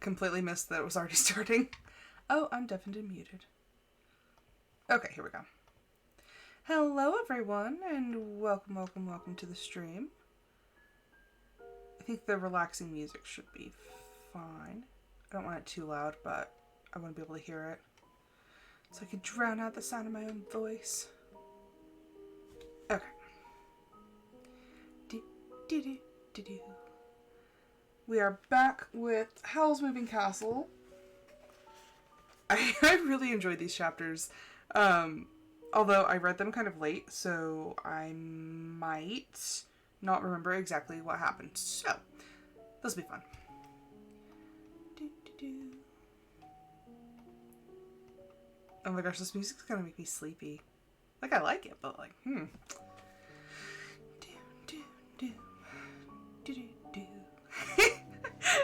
completely missed that it was already starting. Oh, I'm deafened and muted. Okay, here we go. Hello, everyone, and welcome to the stream. I think the relaxing music should be fine. I don't want it too loud, but I want to be able to hear it, so I could drown out the sound of my own voice. Okay. We are back with Howl's Moving Castle. I really enjoyed these chapters, although I read them kind of late, so I might not remember exactly what happened. So, this will be fun. Oh my gosh, this music's gonna make me sleepy. Like, I like it, but like,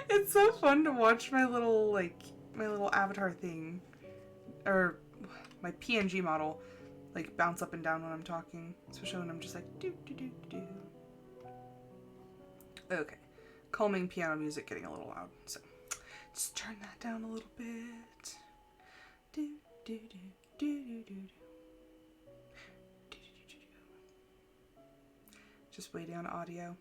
It's so fun to watch my little avatar thing, or my PNG model, like bounce up and down when I'm talking, especially when I'm just like do do do do. Okay, calming piano music getting a little loud, so just turn that down a little bit. Do do do do do do. Just waiting on audio.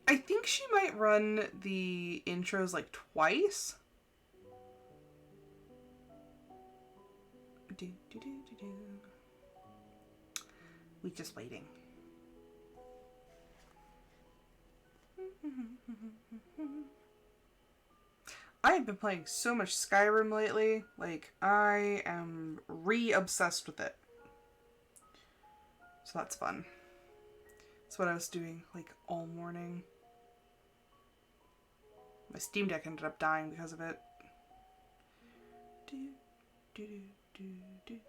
I think she might run the intros like twice. Do, do, do, do, do. We just waiting. I have been playing so much Skyrim lately. Like, I am re-obsessed with it. So that's fun. That's what I was doing, like, all morning. My Steam Deck ended up dying because of it. Do, do, do, do, do.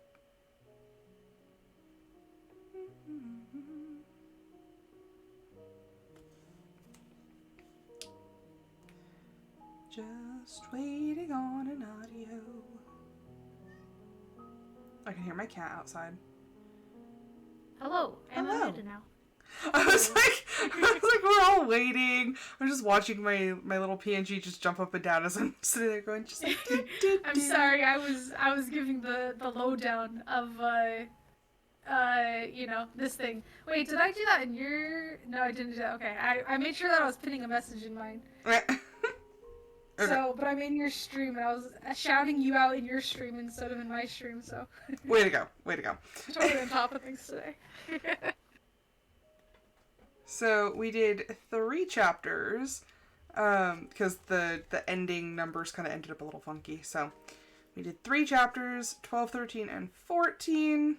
Just waiting on an audio. I can hear my cat outside. Hello, I'm muted now. I was like, we're all waiting. I'm just watching my little PNG just jump up and down as I'm sitting there going, just like, do, do, do. I'm sorry, I was giving the lowdown of this thing. Wait, did I do that in your? No, I didn't do that. Okay, I made sure that I was pinning a message in mine. Okay. So, but I'm in your stream and I was shouting you out in your stream instead of in my stream. So. Way to go! Totally on top of things today. So we did 3 chapters, because the ending numbers kind of ended up a little funky. So we did 3 chapters, 12, 13, and 14.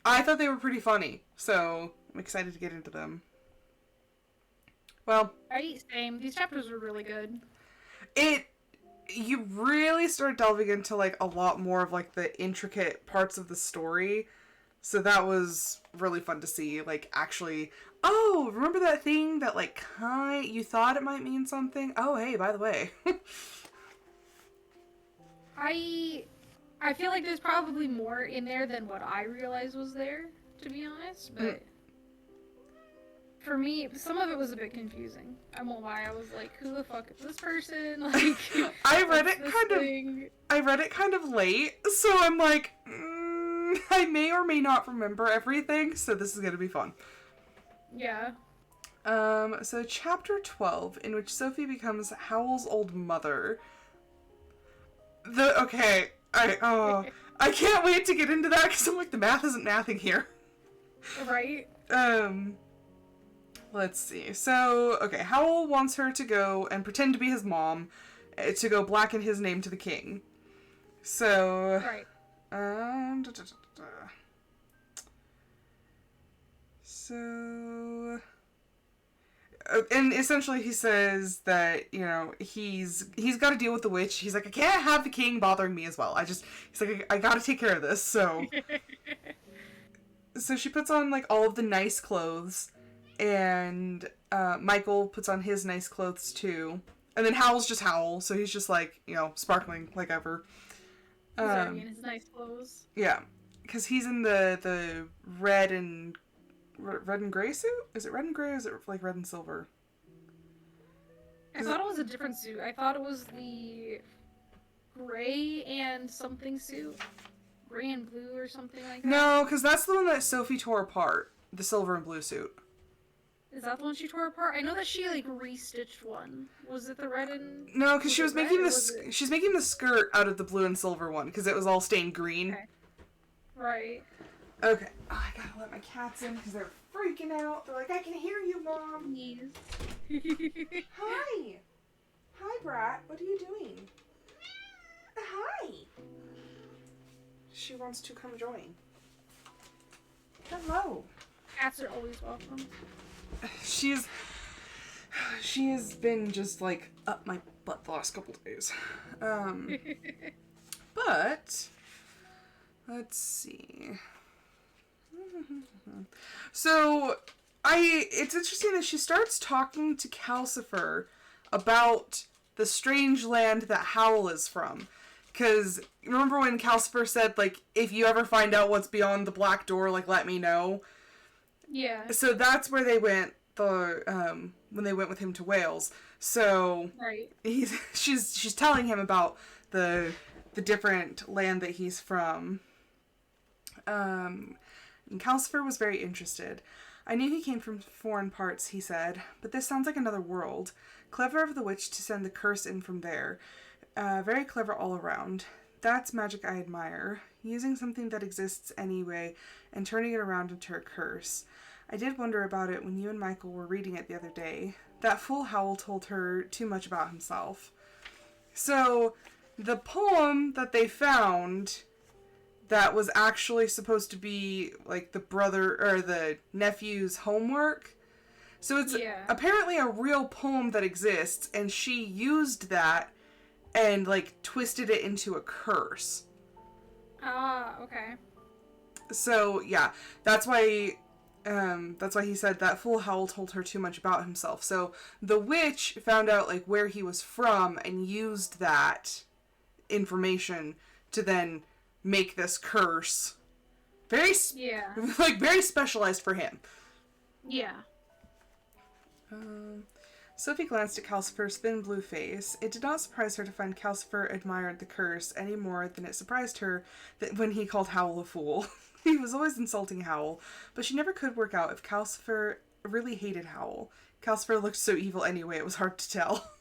I thought they were pretty funny, so I'm excited to get into them. Well, Same. These chapters were really good. You really start delving into like a lot more of like the intricate parts of the story. So that was really fun to see, like, actually, oh, remember that thing that, like, you thought it might mean something? Oh, hey, by the way. I feel like there's probably more in there than what I realized was there, to be honest, but for me, some of it was a bit confusing. I won't lie, I was like, who the fuck is this person? Like, I read it kind of late, so I'm like, I may or may not remember everything, so this is gonna be fun. Yeah. So chapter 12, in which Sophie becomes Howl's old mother. I can't wait to get into that, because I'm like, the math isn't mathing here. Right? Let's see. So, okay, Howl wants her to go and pretend to be his mom, to go blacken his name to the king. So... Right. So, and essentially he says that, you know, he's got to deal with the witch. He's like, I can't have the king bothering me as well. He's like, I gotta take care of this. So, so she puts on like all of the nice clothes, and Michael puts on his nice clothes too. And then Howl's just Howl, so he's just like, you know, sparkling like ever. In his nice clothes. Yeah, because he's in the red and gray suit? Is it red and gray or is it like red and silver? I thought it was a different suit. I thought it was the gray and something suit. Gray and blue or something like that. No, because that's the one that Sophie tore apart. The silver and blue suit. Is that the one she tore apart? I know that she, like, restitched one. Was it the red and... No, because she was making she's making the skirt out of the blue and silver one, because it was all stained green. Okay. Right. Okay. Oh, I gotta let my cats in, because they're freaking out. They're like, I can hear you, Mom. Yes. Hi. Hi, Brat. What are you doing? Hi. She wants to come join. Hello. Cats are always welcome. She has been just, like, up my butt the last couple days. But, let's see. So, it's interesting that she starts talking to Calcifer about the strange land that Howl is from. Because, remember when Calcifer said, like, if you ever find out what's beyond the black door, like, let me know? Yeah. So that's where they went when they went with him to Wales. So right. She's telling him about the different land that he's from. And Calcifer was very interested. I knew he came from foreign parts, he said, but this sounds like another world. Clever of the witch to send the curse in from there. Very clever all around. That's magic I admire. Using something that exists anyway and turning it around into a curse. I did wonder about it when you and Michael were reading it the other day. That fool Howl told her too much about himself. So, the poem that they found that was actually supposed to be, like, the brother, or the nephew's homework. So it's apparently a real poem that exists, and she used that and, like, twisted it into a curse. Ah, okay. So, yeah, that's why he said that fool Howl told her too much about himself. So, the witch found out, like, where he was from and used that information to then make this curse. Very specialized for him. Yeah. Sophie glanced at Calcifer's thin blue face. It did not surprise her to find Calcifer admired the curse any more than it surprised her that when he called Howl a fool. He was always insulting Howl, but she never could work out if Calcifer really hated Howl. Calcifer looked so evil anyway, it was hard to tell.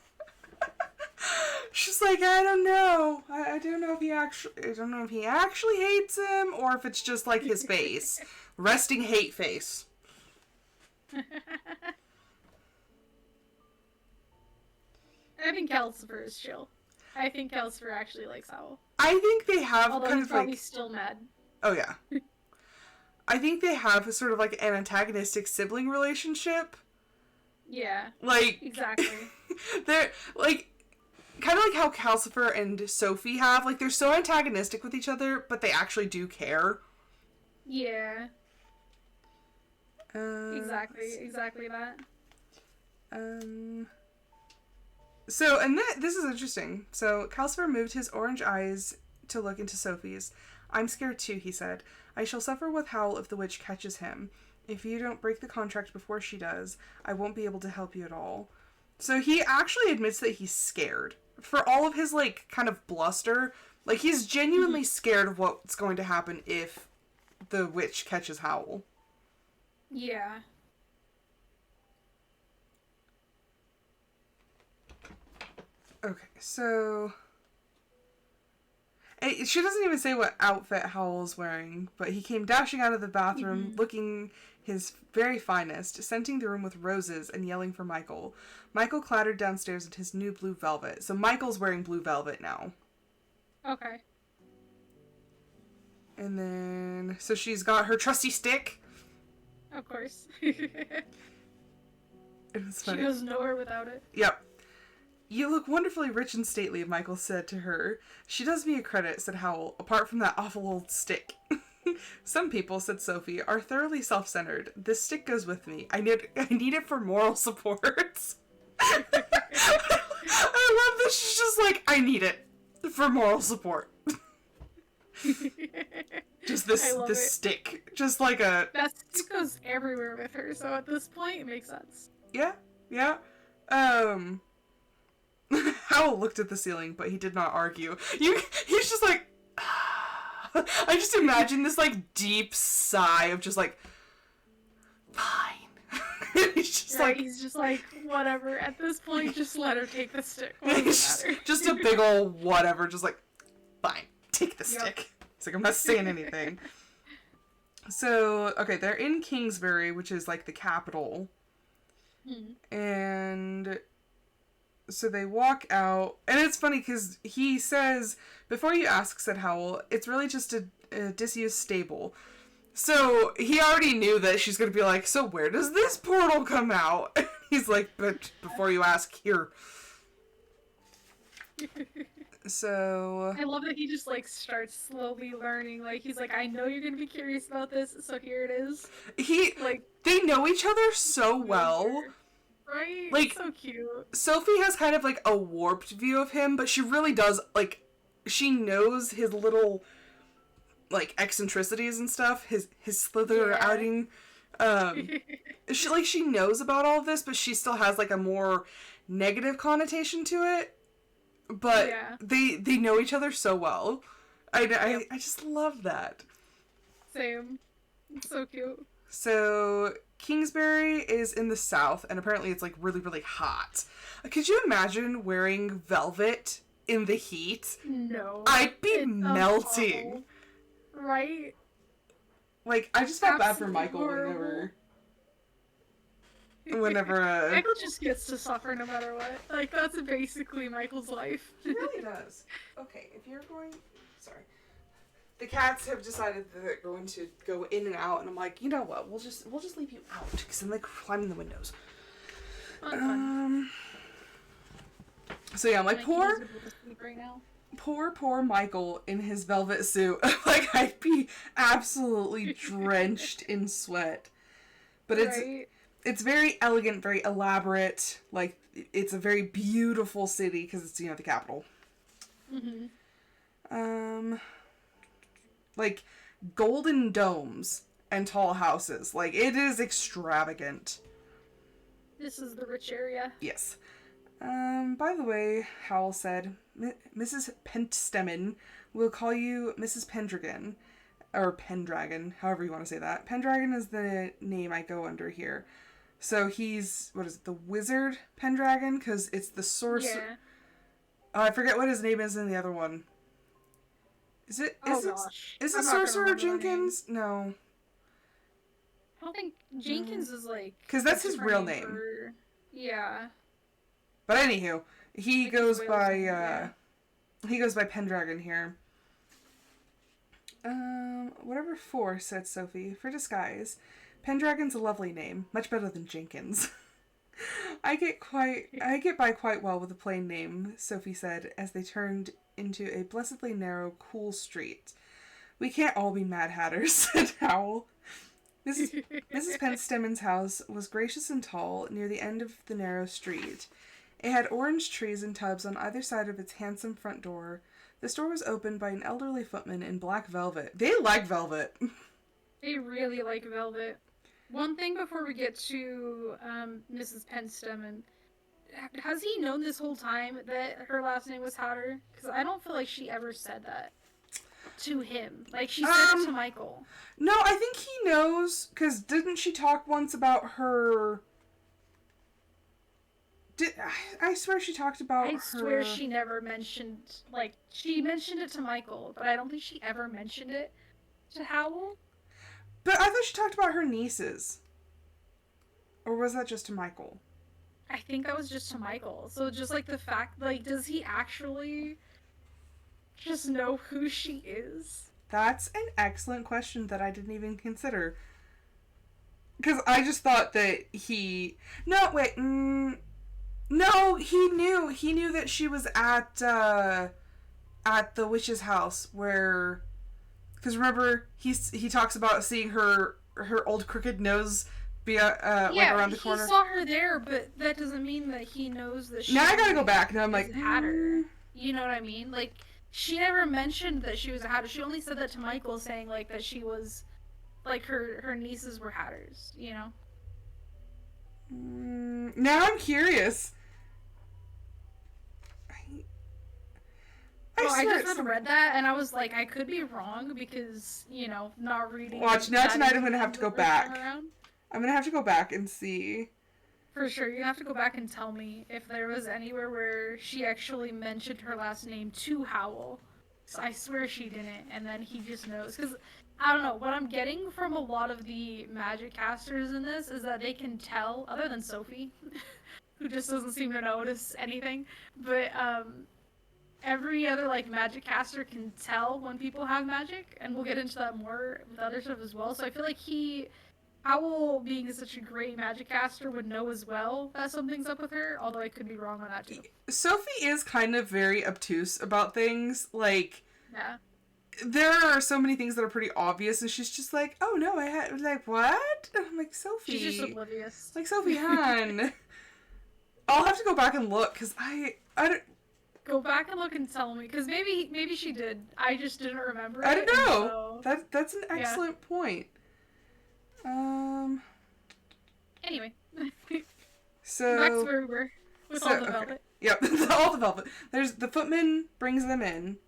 She's like, I don't know. I don't know if he actually hates him, or if it's just like his face. Resting hate face. I think Calcifer is chill. I think Calcifer actually likes Howl. I think they have Although kind he's of probably like... still mad. Oh, yeah. I think they have a sort of like an antagonistic sibling relationship. Yeah. Like... Exactly. They're, like... Kind of like how Calcifer and Sophie have. Like, they're so antagonistic with each other, but they actually do care. Yeah. Exactly that. So, and this is interesting. So, Calcifer moved his orange eyes to look into Sophie's. I'm scared too, he said. I shall suffer with Howl if the witch catches him. If you don't break the contract before she does, I won't be able to help you at all. So he actually admits that he's scared. For all of his, like, kind of bluster, like, he's genuinely scared of what's going to happen if the witch catches Howl. Yeah. Okay, so... And she doesn't even say what outfit Howl's wearing, but he came dashing out of the bathroom, looking his very finest, scenting the room with roses and yelling for Michael. Michael clattered downstairs in his new blue velvet. So Michael's wearing blue velvet now. Okay. And then... So she's got her trusty stick. Of course. It's funny. She goes nowhere without it. Yep. You look wonderfully rich and stately, Michael said to her. She does me a credit, said Howl, apart from that awful old stick. Some people, said Sophie, are thoroughly self-centered. This stick goes with me. I need it for moral support. I love this. She's just like, I need it for moral support. Just this stick. Just like a... That stick goes everywhere with her, so at this point, it makes sense. Yeah. Howl looked at the ceiling, but he did not argue. He's just like, I just imagine this like deep sigh of just like, fine. He's just like, whatever. At this point, just let her take the stick. What does it matter? Just a big old whatever, just like, fine, take the stick. It's like, I'm not saying anything. So, okay, they're in Kingsbury, which is like the capital. And so they walk out, and it's funny because he says, before you ask, said Howl, it's really just a disused stable. So he already knew that she's going to be like, so where does this portal come out? He's like, but before you ask, here. So I love that he just like starts slowly learning. Like he's like, I know you're gonna be curious about this, so here it is. They know each other so well. Right? Like, so cute. Sophie has kind of like a warped view of him, but she really does, like, she knows his little like eccentricities and stuff, his Slither outing. She knows about all of this, but she still has like a more negative connotation to it. But they know each other so well. I just love that. Same. It's so cute. So Kingsbury is in the south, and apparently it's like really, really hot. Could you imagine wearing velvet in the heat? No. I'd be melting. Right? Like, I just felt bad for Michael whenever Michael just gets to suffer no matter what. Like, that's basically Michael's life. He really does. Okay, if you're going... Sorry. The cats have decided that they're going to go in and out, and I'm like, you know what, we'll just leave you out, because then they climb in the windows. So yeah, I'm like, poor Michael in his velvet suit. Like, I'd be absolutely drenched in sweat. But it's very elegant, very elaborate. Like, it's a very beautiful city because it's, the capital. Like, golden domes and tall houses. Like, it is extravagant. This is the rich area. Yes. By the way, Howl said, Mrs. Pentstemon will call you Mrs. Pendragon. Or Pendragon, however you want to say that. Pendragon is the name I go under here. So he's, the wizard Pendragon? Because it's the sorcerer. Yeah. I forget what his name is in the other one. Is it Sorcerer Jenkins? No. I don't think Jenkins is like... Because that's his real name. Yeah. But anywho, he goes by Pendragon here. Whatever for, said Sophie, for disguise. Pendragon's a lovely name, much better than Jenkins. I get by quite well with a plain name, Sophie said, as they turned into a blessedly narrow, cool street. We can't all be Mad Hatters, said Howl. Mrs. Pentstemon's house was gracious and tall, near the end of the narrow street. It had orange trees in tubs on either side of its handsome front door. The store was opened by an elderly footman in black velvet. They like velvet. They really like velvet. One thing before we get to Mrs. Penstemon. Has he known this whole time that her last name was Hatter? Because I don't feel like she ever said that to him. Like, she said it to Michael. No, I think he knows, because didn't she talk once about her... I swear she talked about I swear she never mentioned, like, she mentioned it to Michael, but I don't think she ever mentioned it to Howl. But I thought she talked about her nieces. Or was that just to Michael? I think that was just to Michael. So just, like, the fact, like, does he actually just know who she is? That's an excellent question that I didn't even consider. Because I just thought that he... No, wait, No, he knew. He knew that she was at the witch's house where... Because remember, he talks about seeing her old crooked nose be around the corner. Yeah, he saw her there, but that doesn't mean that he knows that she... Now I gotta go back, and I'm like... Hatter. You know what I mean? Like, she never mentioned that she was a Hatter. She only said that to Michael, saying, like, that she was... Like, her nieces were Hatters, you know? Now I'm curious. Oh, I swear just read that, and I was like, I could be wrong because, not reading. Watch, now tonight I'm gonna have to go back. Around. I'm gonna have to go back and see. For sure, you have to go back and tell me if there was anywhere where she actually mentioned her last name to Howl. So I swear she didn't, and then he just knows. Because, I don't know, what I'm getting from a lot of the magic casters in this is that they can tell, other than Sophie, who just doesn't seem to notice anything, but, every other, magic caster can tell when people have magic, and we'll get into that more with other stuff as well. So I feel like Howl, being such a great magic caster, would know as well that something's up with her, although I could be wrong on that too. Sophie is kind of very obtuse about things. Yeah. There are so many things that are pretty obvious, and she's just like, oh no, what? And I'm like, Sophie. She's just oblivious. Sophie Han. I'll have to go back and look, because I don't... Go back and look and tell me, because maybe she did. I just didn't remember it. I don't know. So... That's an excellent point. Anyway. So... Back to where we were. With all the velvet. Okay. Yep, all the velvet. There's the footman brings them in.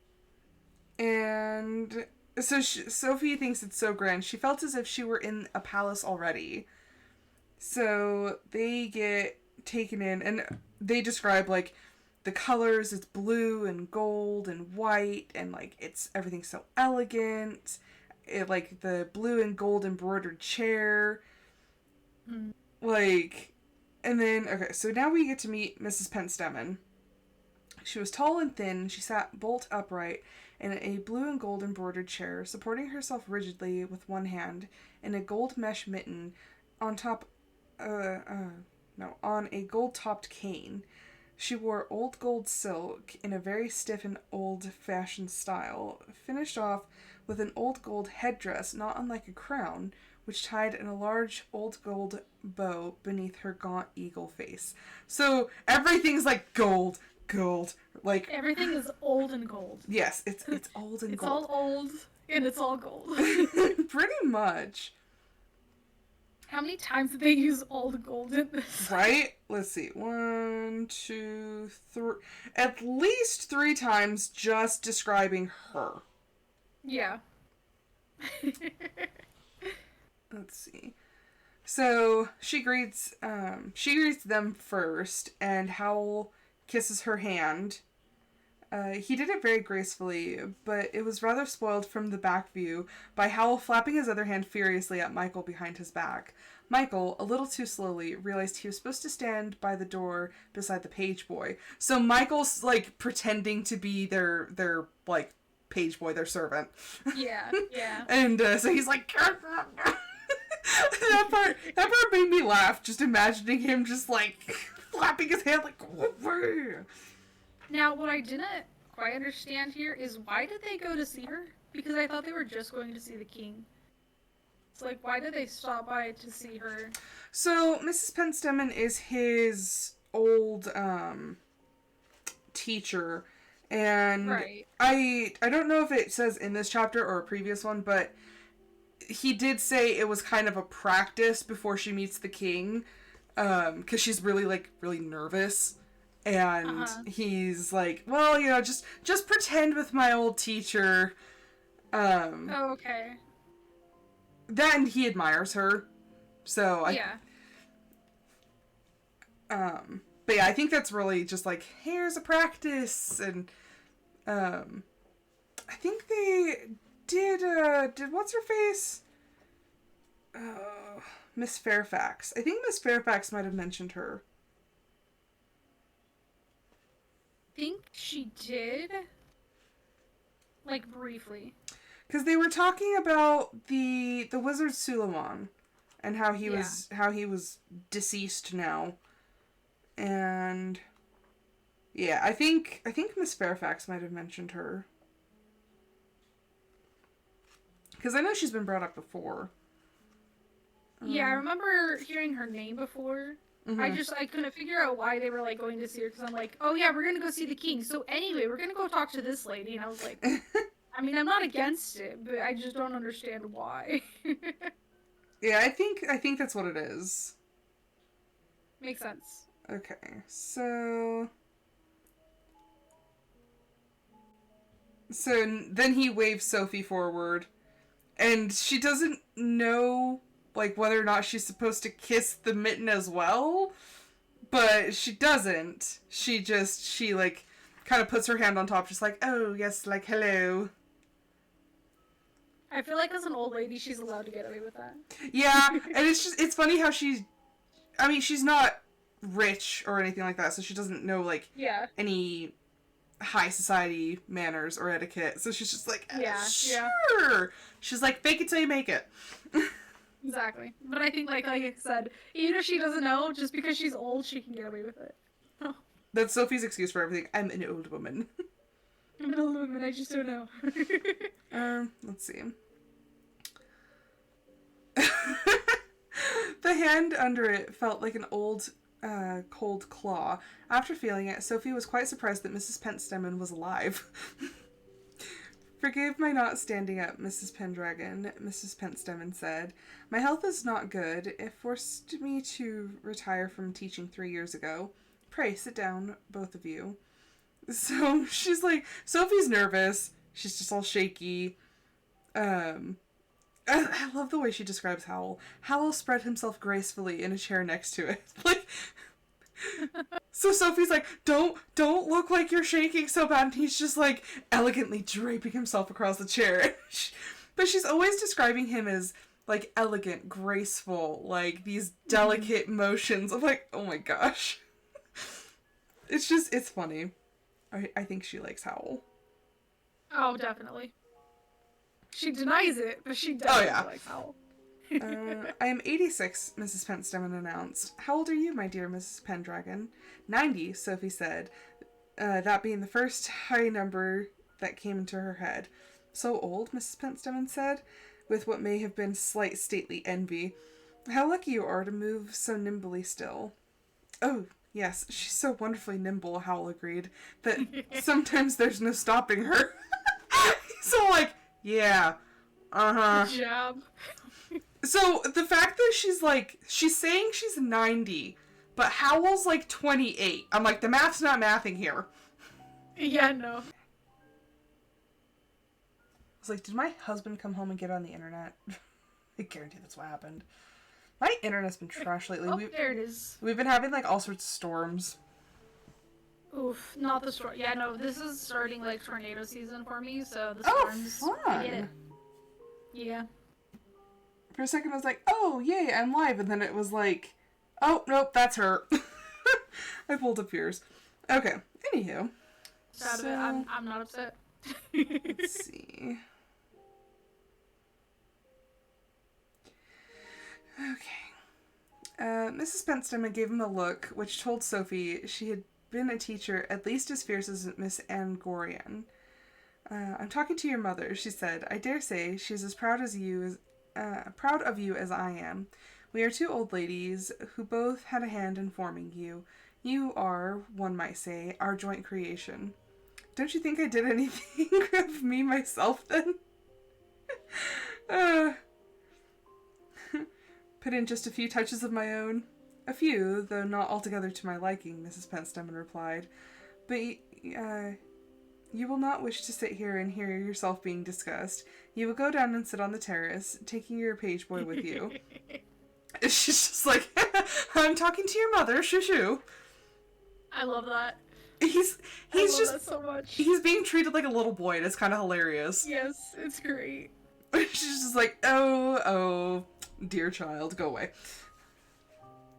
And so Sophie thinks it's so grand. She felt as if she were in a palace already. So they get taken in, and they describe, the colors. It's blue and gold and white, and, everything's so elegant. The blue and gold embroidered chair. Mm. And then, okay, so now we get to meet Mrs. Penstemon. She was tall and thin. She sat bolt upright in a blue and gold embroidered chair, supporting herself rigidly with one hand in a gold mesh mitten on a gold-topped cane. She wore old gold silk in a very stiff and old-fashioned style, finished off with an old gold headdress not unlike a crown, which tied in a large old gold bow beneath her gaunt eagle face. So everything's gold. Everything is old and gold. Yes, it's old and it's gold. It's all old and it's all gold. Pretty much. How many times did they use old gold in this? Right? Let's see. 1, 2, 3. At least 3 times just describing her. Yeah. Let's see. So she greets them first, and Howl kisses her hand. He did it very gracefully, but it was rather spoiled from the back view by Howl flapping his other hand furiously at Michael behind his back. Michael, a little too slowly, realized he was supposed to stand by the door beside the page boy. So Michael's pretending to be their page boy, their servant. Yeah. And so he's like, that part made me laugh, just imagining him just flapping his hand Whoa. Now, what I didn't quite understand here is why did they go to see her? Because I thought they were just going to see the king. It's why did they stop by to see her? So, Mrs. Penstemon is his old, teacher, and right. I don't know if it says in this chapter or a previous one, but he did say it was kind of a practice before she meets the king, because she's really, really nervous. And he's well, just pretend with my old teacher. Oh, okay. That, and he admires her. So, yeah. But yeah, I think that's really just here's a practice. And, I think they did what's her face? Miss Fairfax. I think Miss Fairfax might have mentioned her. I think she did, briefly. Because they were talking about the wizard Suleiman, and how he was deceased now, and yeah, I think Miss Fairfax might have mentioned her. Because I know she's been brought up before. Yeah, I remember hearing her name before. Mm-hmm. I couldn't figure out why they were going to see her, because I'm oh yeah, we're gonna go see the king. So anyway, we're gonna go talk to this lady, and I was I mean, I'm not against it, but I just don't understand why. Yeah, I think that's what it is. Makes sense. Okay, so So then he waves Sophie forward, and she doesn't know, like, whether or not she's supposed to kiss the mitten as well, but she doesn't. She, like, kind of puts her hand on top, just like, oh, yes, like, hello. I feel like as an old lady, she's allowed to get away with that. Yeah, and it's funny how she's not rich or anything like that, so she doesn't know, like, any high society manners or etiquette, so she's just like, sure. Yeah. She's like, fake it till you make it. Exactly. But I think, like I said, even if she doesn't know, just because she's old, she can get away with it. That's Sophie's excuse for everything. I'm an old woman. I'm an old woman, I just don't know. Let's see. The hand under it felt like an old, cold claw. After feeling it, Sophie was quite surprised that Mrs. Pentstemon was alive. Forgive my not standing up, Mrs. Pendragon, Mrs. Pentstemon said. My health is not good. It forced me to retire from teaching 3 years ago. Pray, sit down, both of you. So, she's like, Sophie's nervous. She's just all shaky. I love the way she describes Howl. Howl spread himself gracefully in a chair next to it. Like, so Sophie's like, don't look like you're shaking so bad. And he's just like elegantly draping himself across the chair. But she's always describing him as like elegant, graceful, like these delicate motions. I'm like, oh my gosh. It's funny. I think she likes Howl. Oh, definitely. She denies it, but she definitely likes Howl. I am 86, Mrs. Pentstemon announced. How old are you, my dear Mrs. Pendragon? 90, Sophie said, that being the first high number that came into her head. So old, Mrs. Pentstemon said, with what may have been slight stately envy. How lucky you are to move so nimbly still. Oh, yes, she's so wonderfully nimble, Howl agreed, that sometimes there's no stopping her. So, like, yeah, Good job. So, the fact that she's saying she's 90, but Howl's like 28. I'm like, the math's not mathing here. Yeah, no. I was like, did my husband come home and get on the internet? I guarantee that's what happened. My internet's been trash lately. Oh, there it is. We've been having like all sorts of storms. Oof, not the storm. Yeah, no, this is starting like tornado season for me, so the storms. Oh, fun. I get it. Yeah. For a second I was like, oh, yay, I'm live. And then it was like, oh, nope, that's her. I pulled up yours. Okay, anywho. Proud of it. I'm not upset. Let's see. Okay. Mrs. Pentstemon gave him a look, which told Sophie she had been a teacher at least as fierce as Miss Angorian. I'm talking to your mother, she said. I dare say she's as proud of you as I am. We are two old ladies who both had a hand in forming you. You are, one might say, our joint creation. Don't you think I did anything of me myself then? Put in just a few touches of my own. A few, though not altogether to my liking, Mrs. Pentstemon replied. But you will not wish to sit here and hear yourself being discussed. You will go down and sit on the terrace, taking your page boy with you. She's just like, I'm talking to your mother, shoo-shoo. I love that. He's just that so much. He's being treated like a little boy, and it's kind of hilarious. Yes, it's great. She's just like, oh, dear child, go away.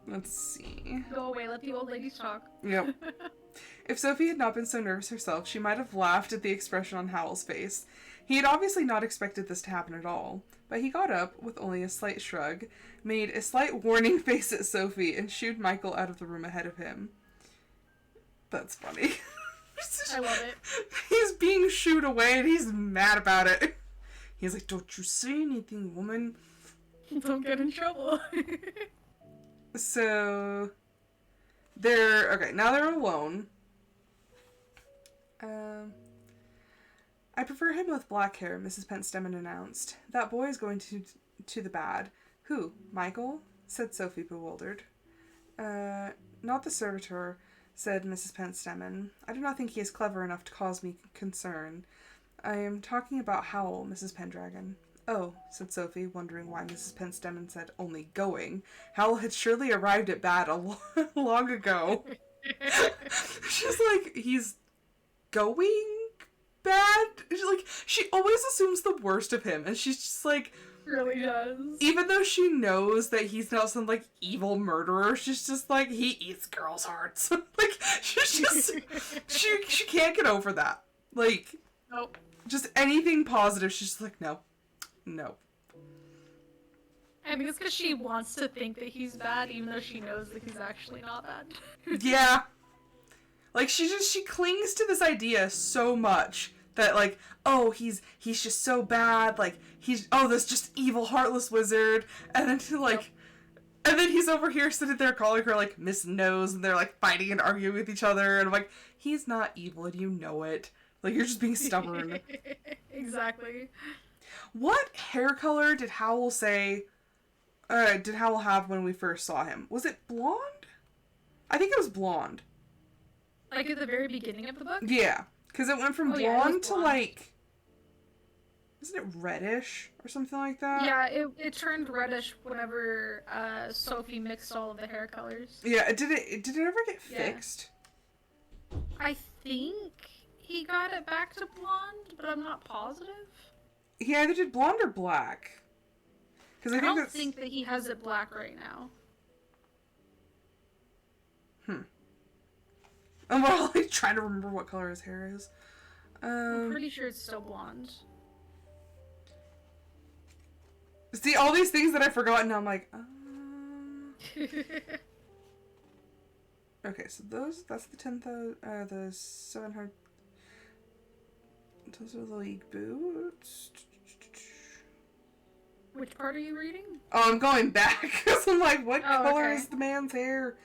Let's see. Go away, let the old ladies talk. Yep. If Sophie had not been so nervous herself, she might have laughed at the expression on Howl's face. He had obviously not expected this to happen at all, but he got up, with only a slight shrug, made a slight warning face at Sophie, and shooed Michael out of the room ahead of him. That's funny. I love it. He's being shooed away, and he's mad about it. He's like, don't you say anything, woman. Don't get in trouble. So, now they're alone. I prefer him with black hair, Mrs. Pentstemon announced. That boy is going to the bad. Who, Michael? Said Sophie, bewildered. Not the servitor, said Mrs. Pentstemon. I do not think he is clever enough to cause me concern. I am talking about Howl, Mrs. Pendragon. Oh, said Sophie, wondering why Mrs. Penstemon said only going. Howl had surely arrived at Bad long ago. She's like, he's going bad? Like, she always assumes the worst of him, and she's just like... Really does. Even though she knows that he's not some, like, evil murderer, she's just like, he eats girls' hearts. Like, she's just... she can't get over that. Like... Nope. Just anything positive, she's just like, no. No. I think it's because she wants to think that he's bad, even though she knows that he's actually not bad. Yeah. Like, she clings to this idea so much that, like, oh, he's just so bad, like, this just evil, heartless wizard, and then, like, yep. And then he's over here sitting there calling her, like, Miss Nose, and they're, like, fighting and arguing with each other, and I'm like, he's not evil, and you know it. Like, you're just being stubborn. Exactly. What hair color did Howl have when we first saw him? Was it blonde? I think it was blonde. Like at the very beginning of the book? Yeah. Because it went from blonde to, like... Isn't it reddish or something like that? Yeah, it turned reddish whenever Sophie mixed all of the hair colors. Yeah, did it ever get fixed? I think he got it back to blonde, but I'm not positive. He either did blonde or black. Because I don't think that he has it black right now. I'm like trying to remember what color his hair is. I'm pretty sure it's still blonde. See, all these things that I forgot, and I'm like, Okay, so that's the 10,000, the 700... Those are the League boots. Which part are you reading? Oh, I'm going back, because I'm like, what color is the man's hair?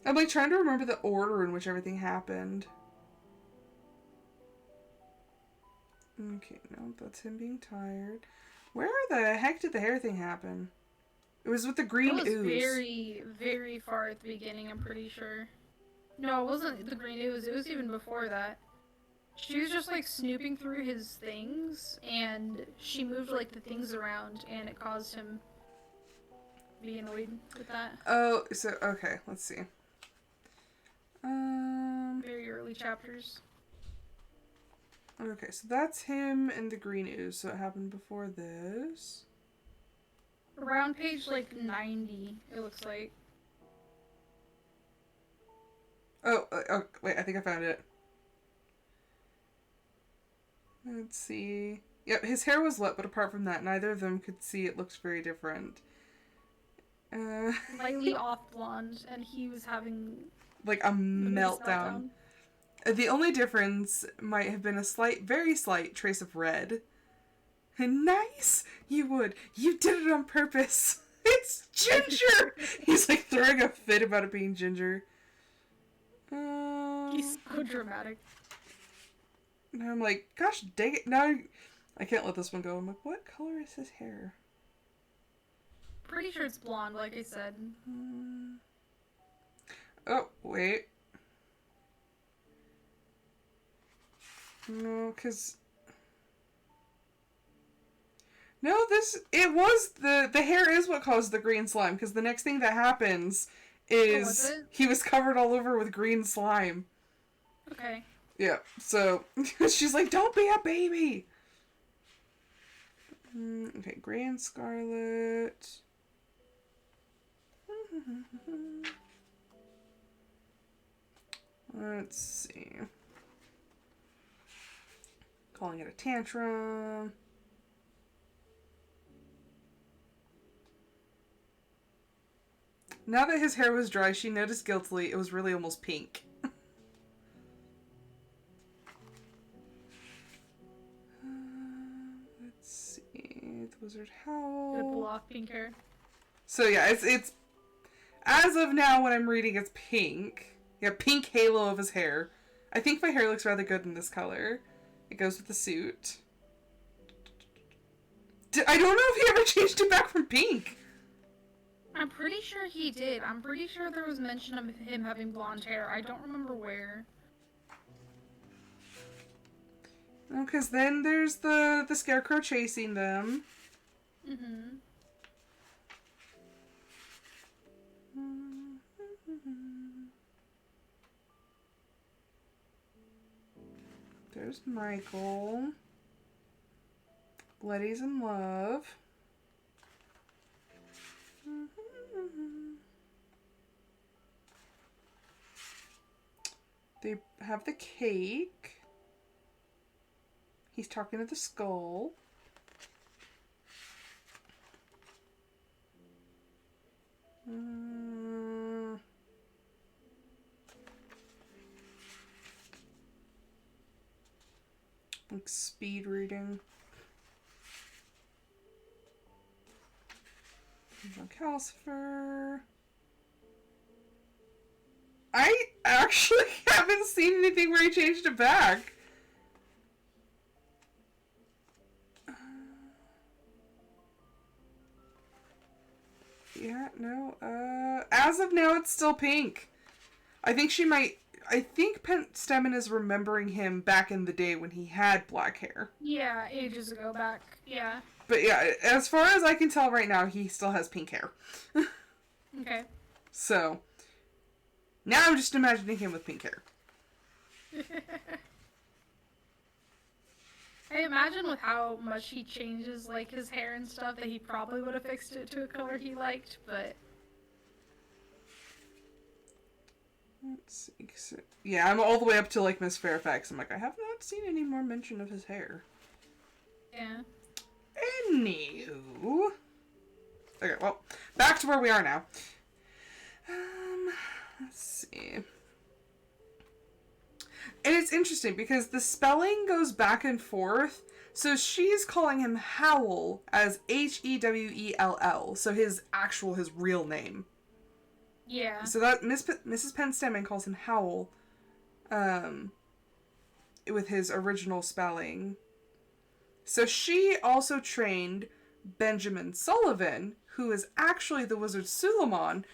I'm like trying to remember the order in which everything happened. Okay, no, that's him being tired. Where the heck did the hair thing happen? It was with the green ooze. It was very, very far at the beginning, I'm pretty sure. No, it wasn't the green ooze. It was even before that. She was just, like, snooping through his things, and she moved, like, the things around, and it caused him to be annoyed with that. Oh, so, okay, let's see. Very early chapters. Okay, so that's him and the green ooze, so it happened before this. Around page, like, 90, it looks like. Oh, wait, I think I found it. Let's see. Yep, his hair was lit, but apart from that, neither of them could see it looked very different. Slightly off blonde, and he was having... like a meltdown. The only difference might have been a very slight trace of red. Nice! You did it on purpose! It's Ginger! He's like throwing a fit about it being Ginger. He's so dramatic. And I'm like, gosh dang it, now I can't let this one go. I'm like, what color is his hair? Pretty sure it's blonde, like I said. Oh, wait. No, because... No, the hair is what caused the green slime, because the next thing that happens is he was covered all over with green slime. Okay. Yeah, so she's like, don't be a baby! Okay, gray and scarlet. Let's see. Calling it a tantrum. Now that his hair was dry, she noticed guiltily it was really almost pink. Let's see. The Wizard Howl. The block pink hair. So yeah, it's as of now when I'm reading, it's pink. Yeah, pink halo of his hair. I think my hair looks rather good in this color. It goes with the suit. I don't know if he ever changed it back from pink. I'm pretty sure he did. I'm pretty sure there was mention of him having blonde hair. I don't remember where. Because then there's the scarecrow chasing them. Mm-hmm. There's Michael. Letty's in love. They have the cake. He's talking to the skull. Like speed reading. Calcifer. I actually haven't seen anything where he changed it back. Yeah, no. As of now, it's still pink. I think Pent Stemmen is remembering him back in the day when he had black hair. Yeah, ages ago back. Yeah. But yeah, as far as I can tell right now, he still has pink hair. Okay. So, now I'm just imagining him with pink hair. I imagine with how much he changes, like, his hair and stuff, that he probably would have fixed it to a color he liked, but... Let's see. So, yeah, I'm all the way up to, like, Miss Fairfax. I'm like, I have not seen any more mention of his hair. Yeah. Anywho. Okay, well, back to where we are now. Let's see. And it's interesting because the spelling goes back and forth. So she's calling him Howl as Hewell. So his real name. Yeah. So that Mrs. Penn Stemmen calls him Howl, with his original spelling. So she also trained Benjamin Sullivan, who is actually the wizard Suleiman,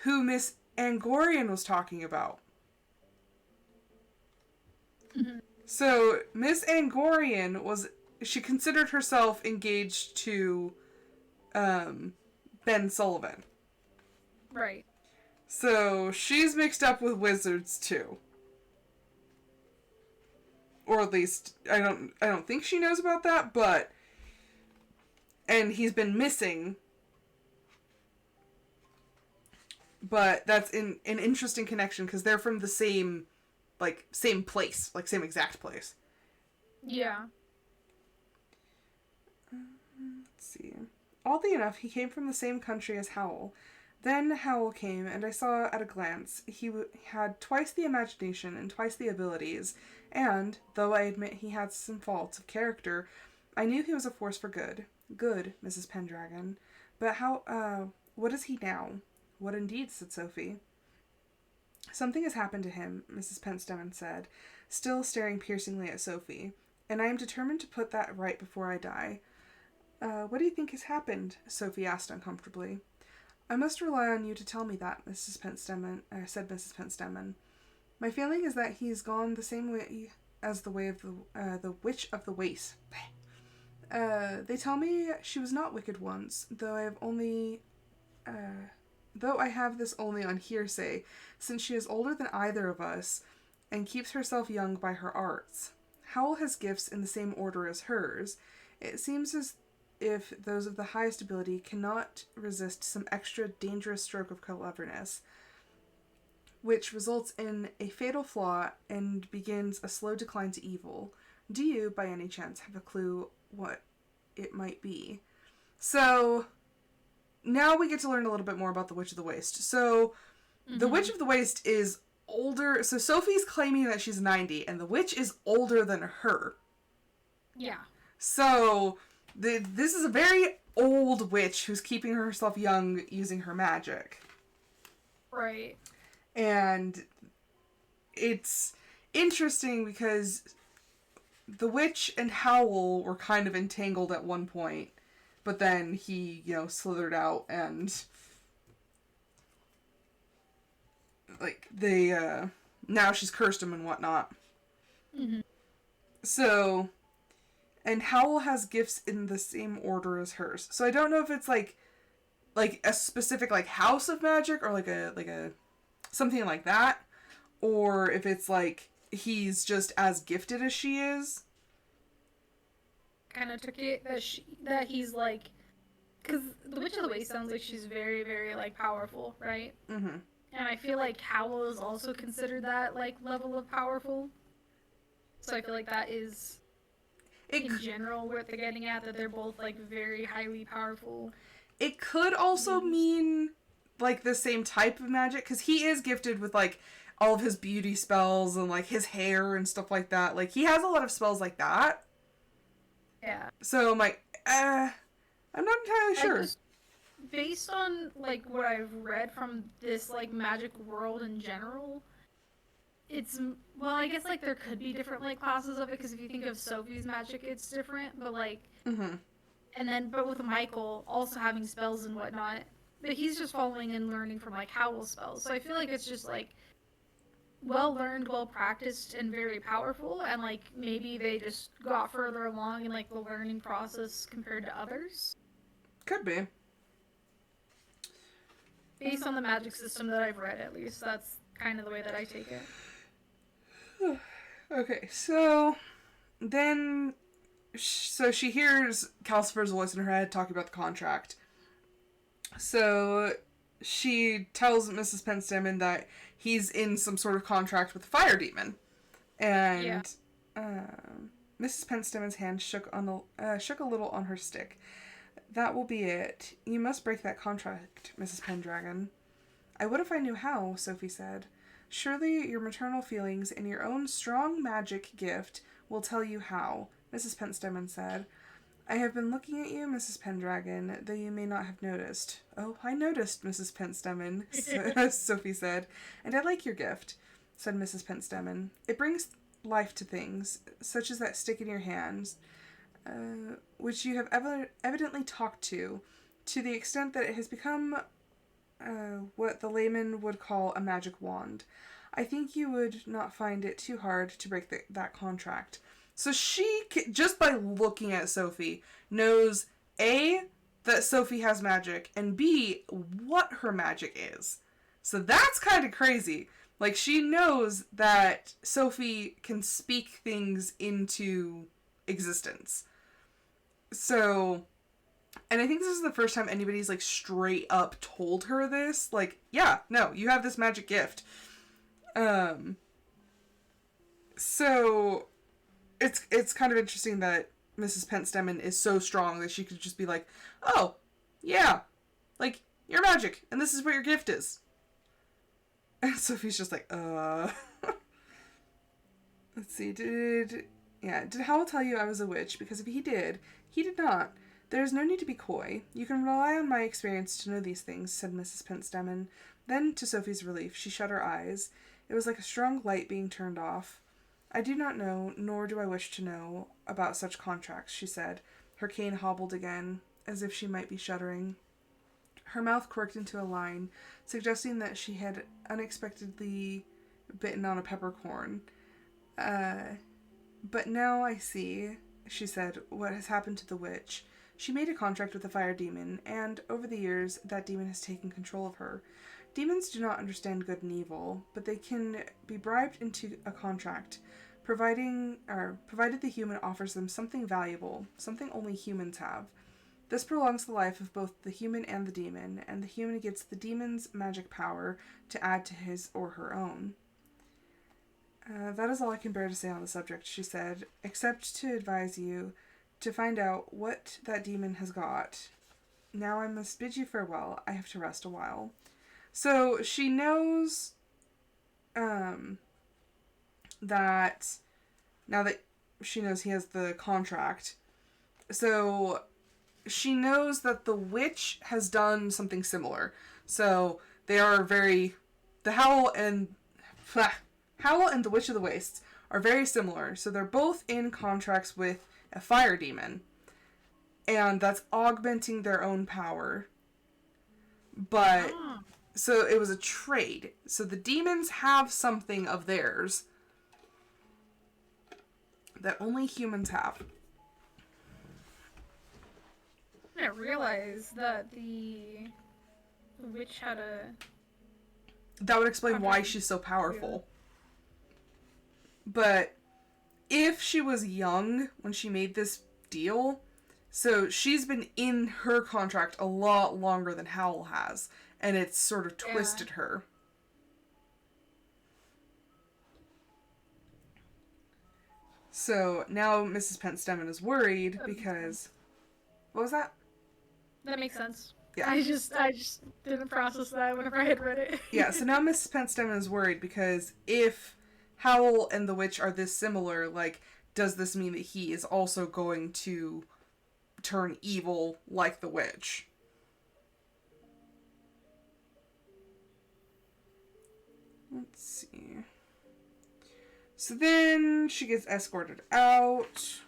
who Miss Angorian was talking about. Mm-hmm. So Miss Angorian she considered herself engaged to Ben Sullivan. Right. So she's mixed up with wizards too. Or at least I don't think she knows about that, but and he's been missing. But that's an interesting connection because they're from the same place, like same exact place. Yeah. Let's see. Oddly enough, he came from the same country as Howl. Then Howl came, and I saw at a glance he had twice the imagination and twice the abilities, and, though I admit he had some faults of character, I knew he was a force for good. Good, Mrs. Pendragon. But what is he now? What indeed, said Sophie. Something has happened to him, Mrs. Penstemon said, still staring piercingly at Sophie, and I am determined to put that right before I die. What do you think has happened? Sophie asked uncomfortably. I must rely on you to tell me that, said Mrs. Penstemon. My feeling is that he's gone the same way as the way of the Witch of the Waste. They tell me she was not wicked once, though I have this only on hearsay, since she is older than either of us, and keeps herself young by her arts. Howl has gifts in the same order as hers. It seems as if those of the highest ability cannot resist some extra dangerous stroke of cleverness, which results in a fatal flaw and begins a slow decline to evil. Do you, by any chance, have a clue what it might be? So, now we get to learn a little bit more about the Witch of the Waste. So, the Witch of the Waste is older. So, Sophie's claiming that she's 90, and the witch is older than her. Yeah. So, this is a very old witch who's keeping herself young using her magic. Right. And it's interesting because the witch and Howl were kind of entangled at one point, but then he, slithered out and now she's cursed him and whatnot. Mm-hmm. So and Howl has gifts in the same order as hers. So I don't know if it's like a specific like house of magic or like a something like that, or if it's like he's just as gifted as she is. Kind of took it that he's like, because the Witch of the Waste sounds like she's very, very like powerful, right? Mm-hmm. And I feel like Howl is also considered that like level of powerful. So I feel like that is in general what they're getting at, that they're both like very highly powerful. It could also mean like the same type of magic, because he is gifted with like all of his beauty spells and like his hair and stuff like that. Like he has a lot of spells like that. Yeah. So I'm like, I'm not entirely sure. Based on like what I've read from this like magic world in general, it's, well, I guess like there could be different like classes of it, because if you think of Sophie's magic, it's different, but like, and then but with Michael also having spells and whatnot, but he's just following and learning from like Howl's spells. So I feel like it's just like well learned, well practiced, and very powerful, and like maybe they just got further along in like the learning process compared to others. Could be. Based on the magic system that I've read, at least, that's kind of the way that I take it. Okay, so then, so she hears Calcifer's voice in her head talking about the contract. So she tells Mrs. Penstemon that he's in some sort of contract with the fire demon. And Mrs. Penstemon's hand shook a little on her stick. That will be it. You must break that contract, Mrs. Pendragon. I would if I knew how, Sophie said. Surely your maternal feelings and your own strong magic gift will tell you how, Mrs. Penstemon said. I have been looking at you, Mrs. Pendragon, though you may not have noticed. Oh, I noticed, Mrs. Penstemon, Sophie said. And I like your gift, said Mrs. Penstemon. It brings life to things, such as that stick in your hands, which you have evidently talked to the extent that it has become what the layman would call a magic wand. I think you would not find it too hard to break that contract. So she, just by looking at Sophie, knows A, that Sophie has magic, and B, what her magic is. So that's kind of crazy. Like, she knows that Sophie can speak things into existence. So, and I think this is the first time anybody's, like, straight up told her this. Like, yeah, no, you have this magic gift. So, it's kind of interesting that Mrs. Penstemon is so strong that she could just be like, oh, yeah, like, you're magic, and this is what your gift is. And Sophie's just like, Let's see, did Howl tell you I was a witch? Because if he did not. There is no need to be coy. You can rely on my experience to know these things, said Mrs. Penstemon. Then, to Sophie's relief, she shut her eyes. It was like a strong light being turned off. I do not know, nor do I wish to know, about such contracts, she said. Her cane hobbled again, as if she might be shuddering. Her mouth quirked into a line, suggesting that she had unexpectedly bitten on a peppercorn. But now I see, she said, what has happened to the witch. She made a contract with the fire demon, and, over the years, that demon has taken control of her. Demons do not understand good and evil, but they can be bribed into a contract, provided the human offers them something valuable, something only humans have. This prolongs the life of both the human and the demon, and the human gets the demon's magic power to add to his or her own. That is all I can bear to say on the subject, she said, except to advise you to find out what that demon has got. Now I must bid you farewell. I have to rest a while. So she knows that now that she knows he has the contract, so she knows that the witch has done something similar. So they are the Howl and the Witch of the Wastes are very similar. So they're both in contracts with a fire demon, and that's augmenting their own power. But so it was a trade. So the demons have something of theirs that only humans have. I didn't realize that the witch had a... That would explain why she's so powerful. But if she was young when she made this deal, so she's been in her contract a lot longer than Howl has, and it's sort of twisted her. So now Mrs. Pentstemon is worried because... What was that? That makes sense. Yeah. I just didn't process that whenever I had read it. Yeah, so now Mrs. Pentstemon is worried because if Howl and the witch are this similar, like, does this mean that he is also going to turn evil like the witch? Let's see. So then she gets escorted out.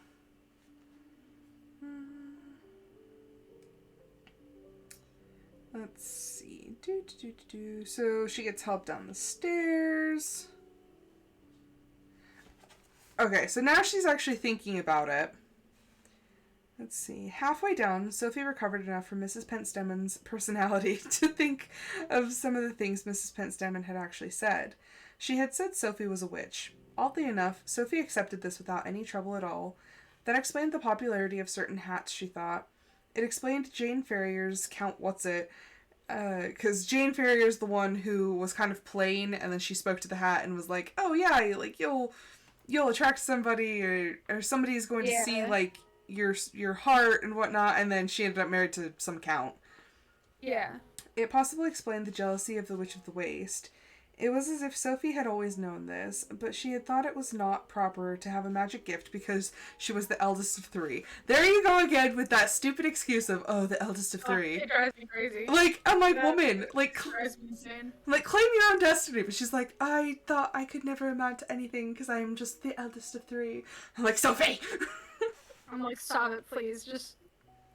Let's see. So she gets helped down the stairs. Okay, so now she's actually thinking about it. Let's see. Halfway down, Sophie recovered enough from Mrs. Pentstemon's personality to think of some of the things Mrs. Pentstemon had actually said. She had said Sophie was a witch. Oddly enough, Sophie accepted this without any trouble at all. That explained the popularity of certain hats, she thought. It explained Jane Ferrier's Count What's-It, because Jane Ferrier's the one who was kind of plain, and then she spoke to the hat and was like, oh yeah, like, you'll attract somebody, or somebody's going to see, like, your heart and whatnot, and then she ended up married to some count. Yeah. It possibly explained the jealousy of the Witch of the Waste. It was as if Sophie had always known this, but she had thought it was not proper to have a magic gift because she was the eldest of three. There you go again with that stupid excuse of, oh, the eldest of three. It drives me crazy. Like, I'm like, woman, like, drives me insane. Like, claim your own destiny. But she's like, I thought I could never amount to anything because I am just the eldest of three. I'm like, Sophie! I'm like, stop it, please. Just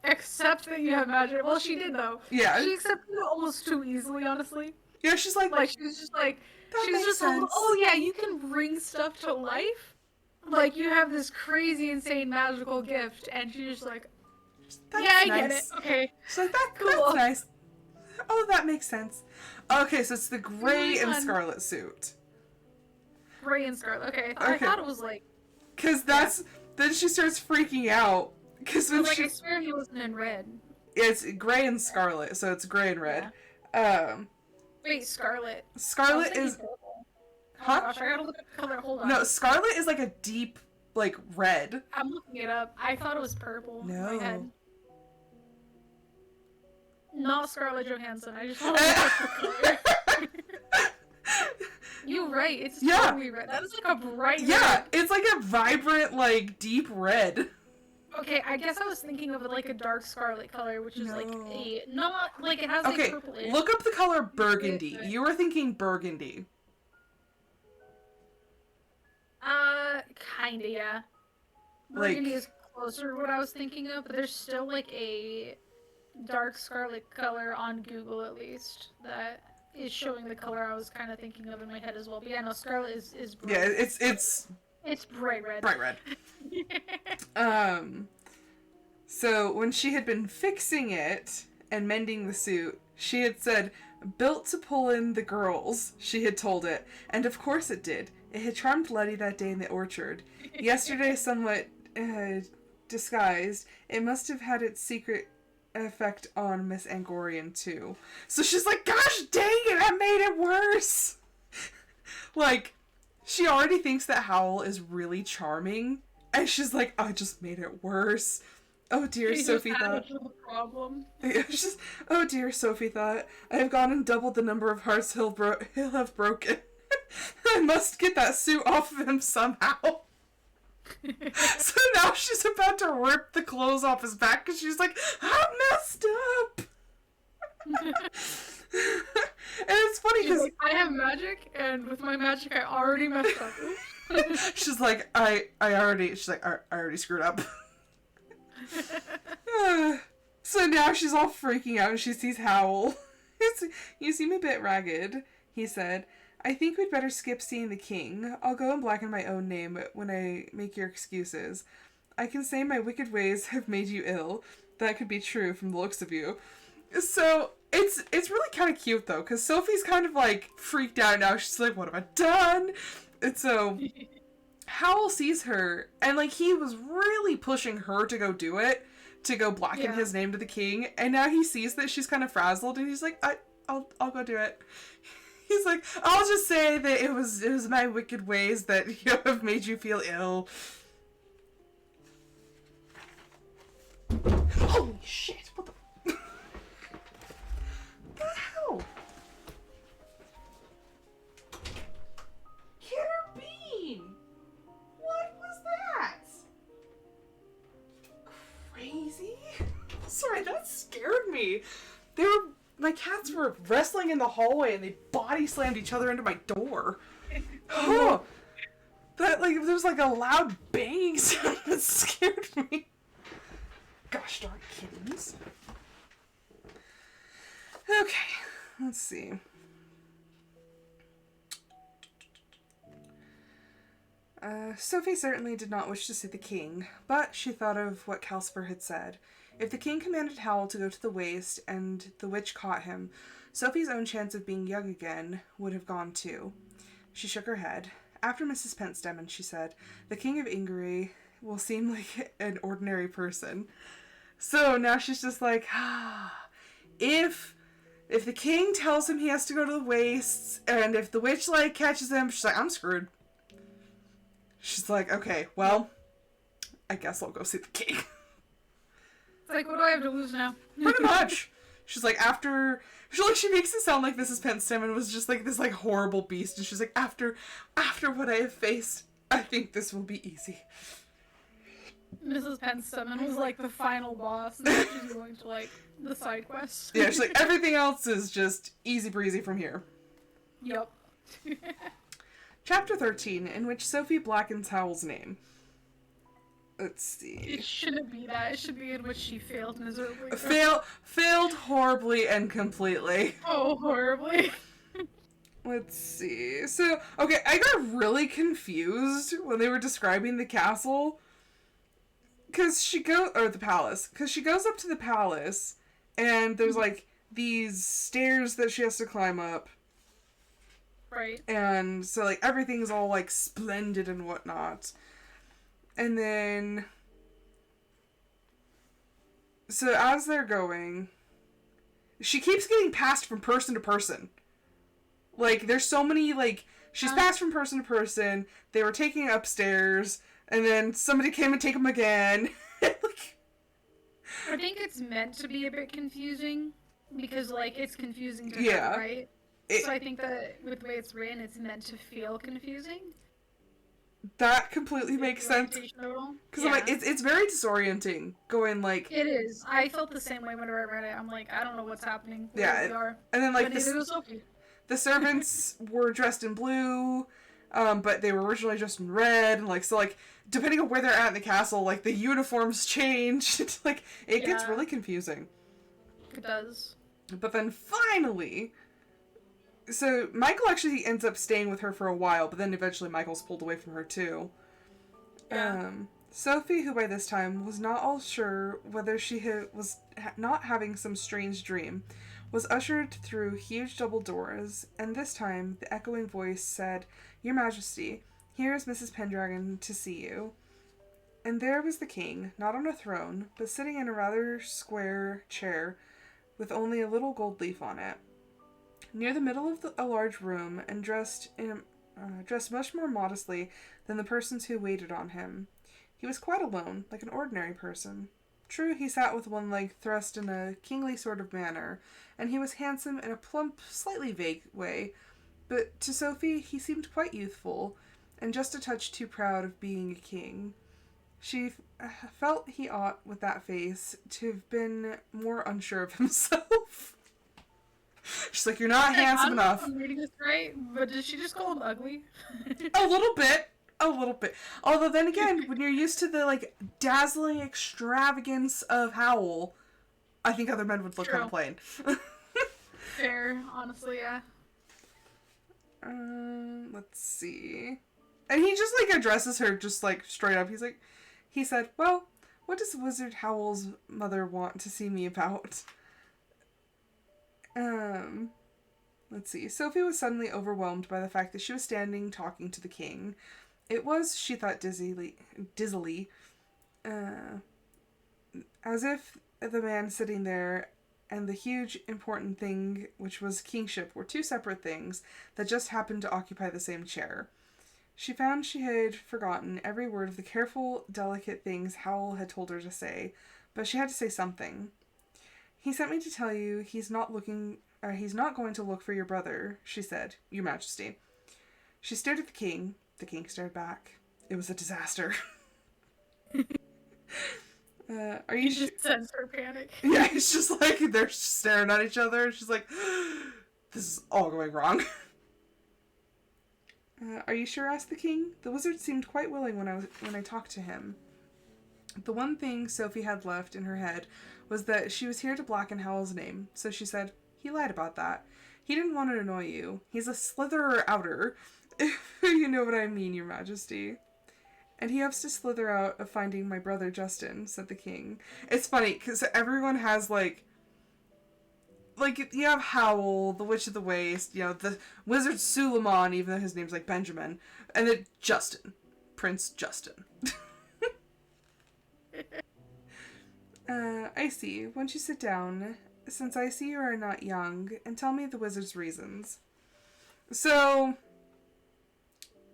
accept that you have magic. Well, she did, though. Yeah. She accepted it almost too easily, honestly. Yeah, she's like she was just like, oh yeah, you can bring stuff to life? Like, you have this crazy, insane magical gift, and she's just like, that's I nice. get it, okay. She's like, Cool. That's nice. Oh, that makes sense. Okay, so it's the gray and scarlet suit. Gray and scarlet, okay. I thought it was like... Because that's... Then she starts freaking out. Because when I swear he wasn't in red. It's gray and scarlet, so it's gray and red. Yeah. Wait, scarlet. Scarlet is... Purple. Huh? Oh gosh, I gotta look at the color. Hold on. No, scarlet is like a deep, like, red. I'm looking it up. I thought it was purple. No. In my head. Not Scarlett Johansson. I just want to look at the color. You're right. It's totally red. That is like a bright red. Yeah, it's like a vibrant, like, deep red. Okay, I guess I was thinking of it like a dark scarlet color, which is like a... Not, like, it has like purple-ish. Look up the color burgundy. You were thinking burgundy. Kinda, yeah. Burgundy is closer to what I was thinking of, but there's still like a dark scarlet color on Google, at least, that is showing the color I was kind of thinking of in my head as well. But yeah, no, scarlet is bright. Yeah, it's bright red. Bright red. So when she had been fixing it and mending the suit, she had said, built to pull in the girls, she had told it. And of course it did. It had charmed Letty that day in the orchard. Yesterday, somewhat disguised, it must have had its secret effect on Miss Angorian, too. So she's like, gosh dang it, I made it worse! Like, she already thinks that Howl is really charming, and she's like, I just made it worse. Oh dear, Sophie thought. Problem. She's, oh dear, Sophie thought. I have gone and doubled the number of hearts he'll have broken. I must get that suit off of him somehow. So now she's about to rip the clothes off his back because she's like, I messed up. And it's funny because like, I have magic, and with my magic, I already messed up. She's like, I already screwed up. So now she's all freaking out and she sees Howl. You seem a bit ragged, he said. I think we'd better skip seeing the king. I'll go and blacken my own name when I make your excuses. I can say my wicked ways have made you ill. That could be true from the looks of you. So it's really kind of cute though, because Sophie's kind of like freaked out now. She's like, "What have I done?" And so Howl sees her, and like he was really pushing her to go do it, to go blacken his name to the king. And now he sees that she's kind of frazzled, and he's like, "I'll go do it." He's like, "I'll just say that it was my wicked ways that have made you feel ill." Holy shit! What the? What the hell? Killer Bean! What was that? Crazy? Sorry, that scared me. My cats were wrestling in the hallway and they body slammed each other into my door. Oh, that there was like a loud banging sound that scared me. Gosh darn kittens. Okay, let's see. Sophie certainly did not wish to see the king, but she thought of what Calcifer had said. If the king commanded Howl to go to the waste and the witch caught him, Sophie's own chance of being young again would have gone too. She shook her head. After Mrs. Pentstemon, she said, "The king of Ingery will seem like an ordinary person." So now she's just like, if the king tells him he has to go to the wastes, and if the witch catches him, she's like, I'm screwed. She's like, okay, well, I guess I'll go see the king. It's like, what do I have to lose now? Pretty much. She's like, she makes it sound like Mrs. Pentstemon was just like this horrible beast, and she's like, after what I have faced, I think this will be easy. Mrs. Pentstemon was like the final boss, and then she's going to the side quests. Yeah, she's like, everything else is just easy breezy from here. Yep. Chapter 13, in which Sophie blackens Howl's name. Let's see. It shouldn't be that. It should be in which she failed miserably. Failed horribly and completely. Oh, horribly. Let's see. So, okay, I got really confused when they were describing the castle. The palace. Because she goes up to the palace, and there's, these stairs that she has to climb up. Right. And so, everything's all, splendid and whatnot. And then... So, as they're going... She keeps getting passed from person to person. There's so many, She's passed from person to person. They were taking her upstairs... And then somebody came and take them again. I think it's meant to be a bit confusing. Because, it's confusing to her, right? So I think that with the way it's written, it's meant to feel confusing. That completely makes sense. Because I'm it's very disorienting. Going It is. I felt the same way whenever I read it. I'm like, I don't know what's happening. And then the servants were dressed in blue. But they were originally just in red, and depending on where they're at in the castle, the uniforms change. It gets really confusing. It does. But then finally, so Michael actually ends up staying with her for a while, but then eventually Michael's pulled away from her too. Yeah. Sophie, who by this time was not all sure whether she was not having some strange dream, was ushered through huge double doors, and this time the echoing voice said, "Your Majesty, here is Mrs. Pendragon to see you." And there was the king, not on a throne, but sitting in a rather square chair with only a little gold leaf on it. Near the middle of a large room, and dressed much more modestly than the persons who waited on him. He was quite alone, like an ordinary person. True, he sat with one leg thrust in a kingly sort of manner, and he was handsome in a plump, slightly vague way, but to Sophie he seemed quite youthful, and just a touch too proud of being a king. She felt he ought, with that face, to have been more unsure of himself. She's like, "You're not handsome enough." I'm reading this right, but did she just call him ugly? A little bit. Although then again, when you're used to the dazzling extravagance of Howl, I think other men would look kind of plain. Fair, honestly, yeah. Let's see. And he just addresses her just straight up. He said, "Well, What does Wizard Howl's mother want to see me about? Let's see. Sophie was suddenly overwhelmed by the fact that she was standing talking to the king. It was, she thought dizzily, as if the man sitting there and the huge important thing, which was kingship, were two separate things that just happened to occupy the same chair. She found she had forgotten every word of the careful, delicate things Howl had told her to say, but she had to say something. He sent me to tell you he's not going to look for your brother, she said, Your Majesty. She stared at the king. The king stared back. It was a disaster. Are you just sense her panic? Yeah, it's just like they're staring at each other. And she's like, this is all going wrong. Are you sure? Asked the king. The wizard seemed quite willing when I talked to him. The one thing Sophie had left in her head was that she was here to blacken Howl's name, so she said, He lied about that. He didn't want to annoy you. He's a slitherer outer, if you know what I mean, Your Majesty. And he hopes to slither out of finding my brother Justin, said the king. It's funny, because everyone has, like, you have Howl, the Witch of the Waste, you know, the Wizard Suleiman, even though his name's, like, Benjamin, and then Justin. Prince Justin. I see. Won't you sit down, since I see you are not young, and tell me the wizard's reasons. So,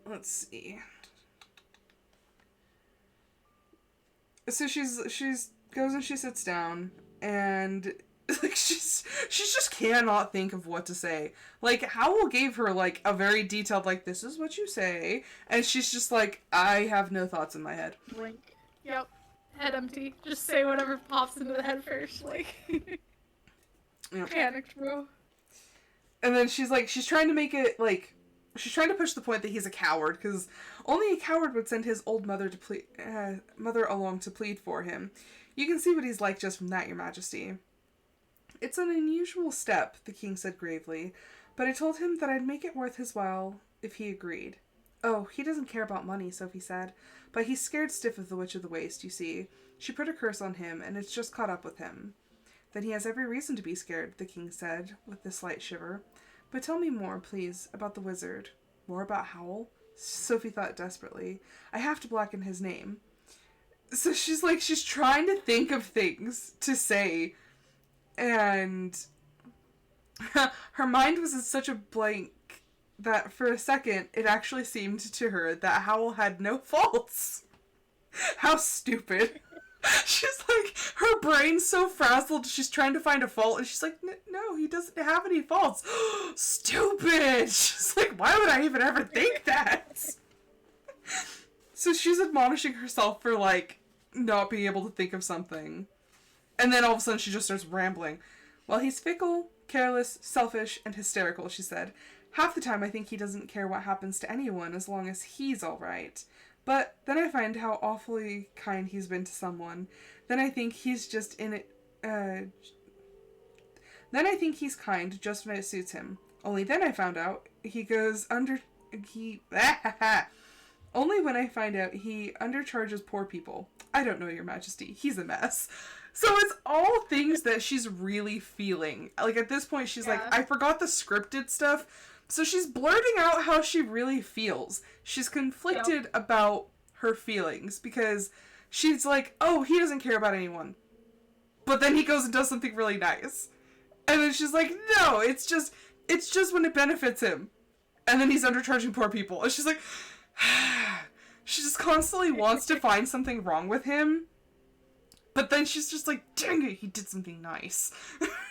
let's see. So she's goes and she sits down, and like she's just cannot think of what to say. Like, Howl gave her like a very detailed, like, this is what you say, and she's just like, I have no thoughts in my head. Blink. Yep. Head empty. Just say whatever pops into the head first. Like, Yep. Panicked, bro. And then she's trying to make it like, she's trying to push the point that he's a coward, because only a coward would send his old mother along to plead for him. You can see what he's like just from that, Your Majesty. It's an unusual step, the king said gravely, but I told him that I'd make it worth his while if he agreed. Oh, he doesn't care about money, Sophie said, but he's scared stiff of the Witch of the Waste, you see. She put a curse on him, and it's just caught up with him. Then he has every reason to be scared, the king said, with a slight shiver. But tell me more, please, about the wizard. More about Howl? Sophie thought desperately. I have to blacken his name. So she's trying to think of things to say, and her mind was in such a blank that for a second it actually seemed to her that Howl had no faults. How stupid. She's like, her brain's so frazzled, she's trying to find a fault, and she's like, no, he doesn't have any faults. Stupid! She's like, why would I even ever think that? So she's admonishing herself for, like, not being able to think of something. And then all of a sudden she just starts rambling. Well, he's fickle, careless, selfish, and hysterical, she said. Half the time I think he doesn't care what happens to anyone as long as he's alright. But then I find how awfully kind he's been to someone. Then I think he's just in it, then I think he's kind just when it suits him. Only then I found out only when I find out he undercharges poor people. I don't know, Your Majesty. He's a mess. So it's all things that she's really feeling. Like, at this point, she's like, I forgot the scripted stuff. So she's blurting out how she really feels. She's conflicted about her feelings because she's like, oh, he doesn't care about anyone. But then he goes and does something really nice. And then she's like, no, it's just when it benefits him. And then he's undercharging poor people. And she's like, she just constantly wants to find something wrong with him. But then she's just like, dang it, he did something nice.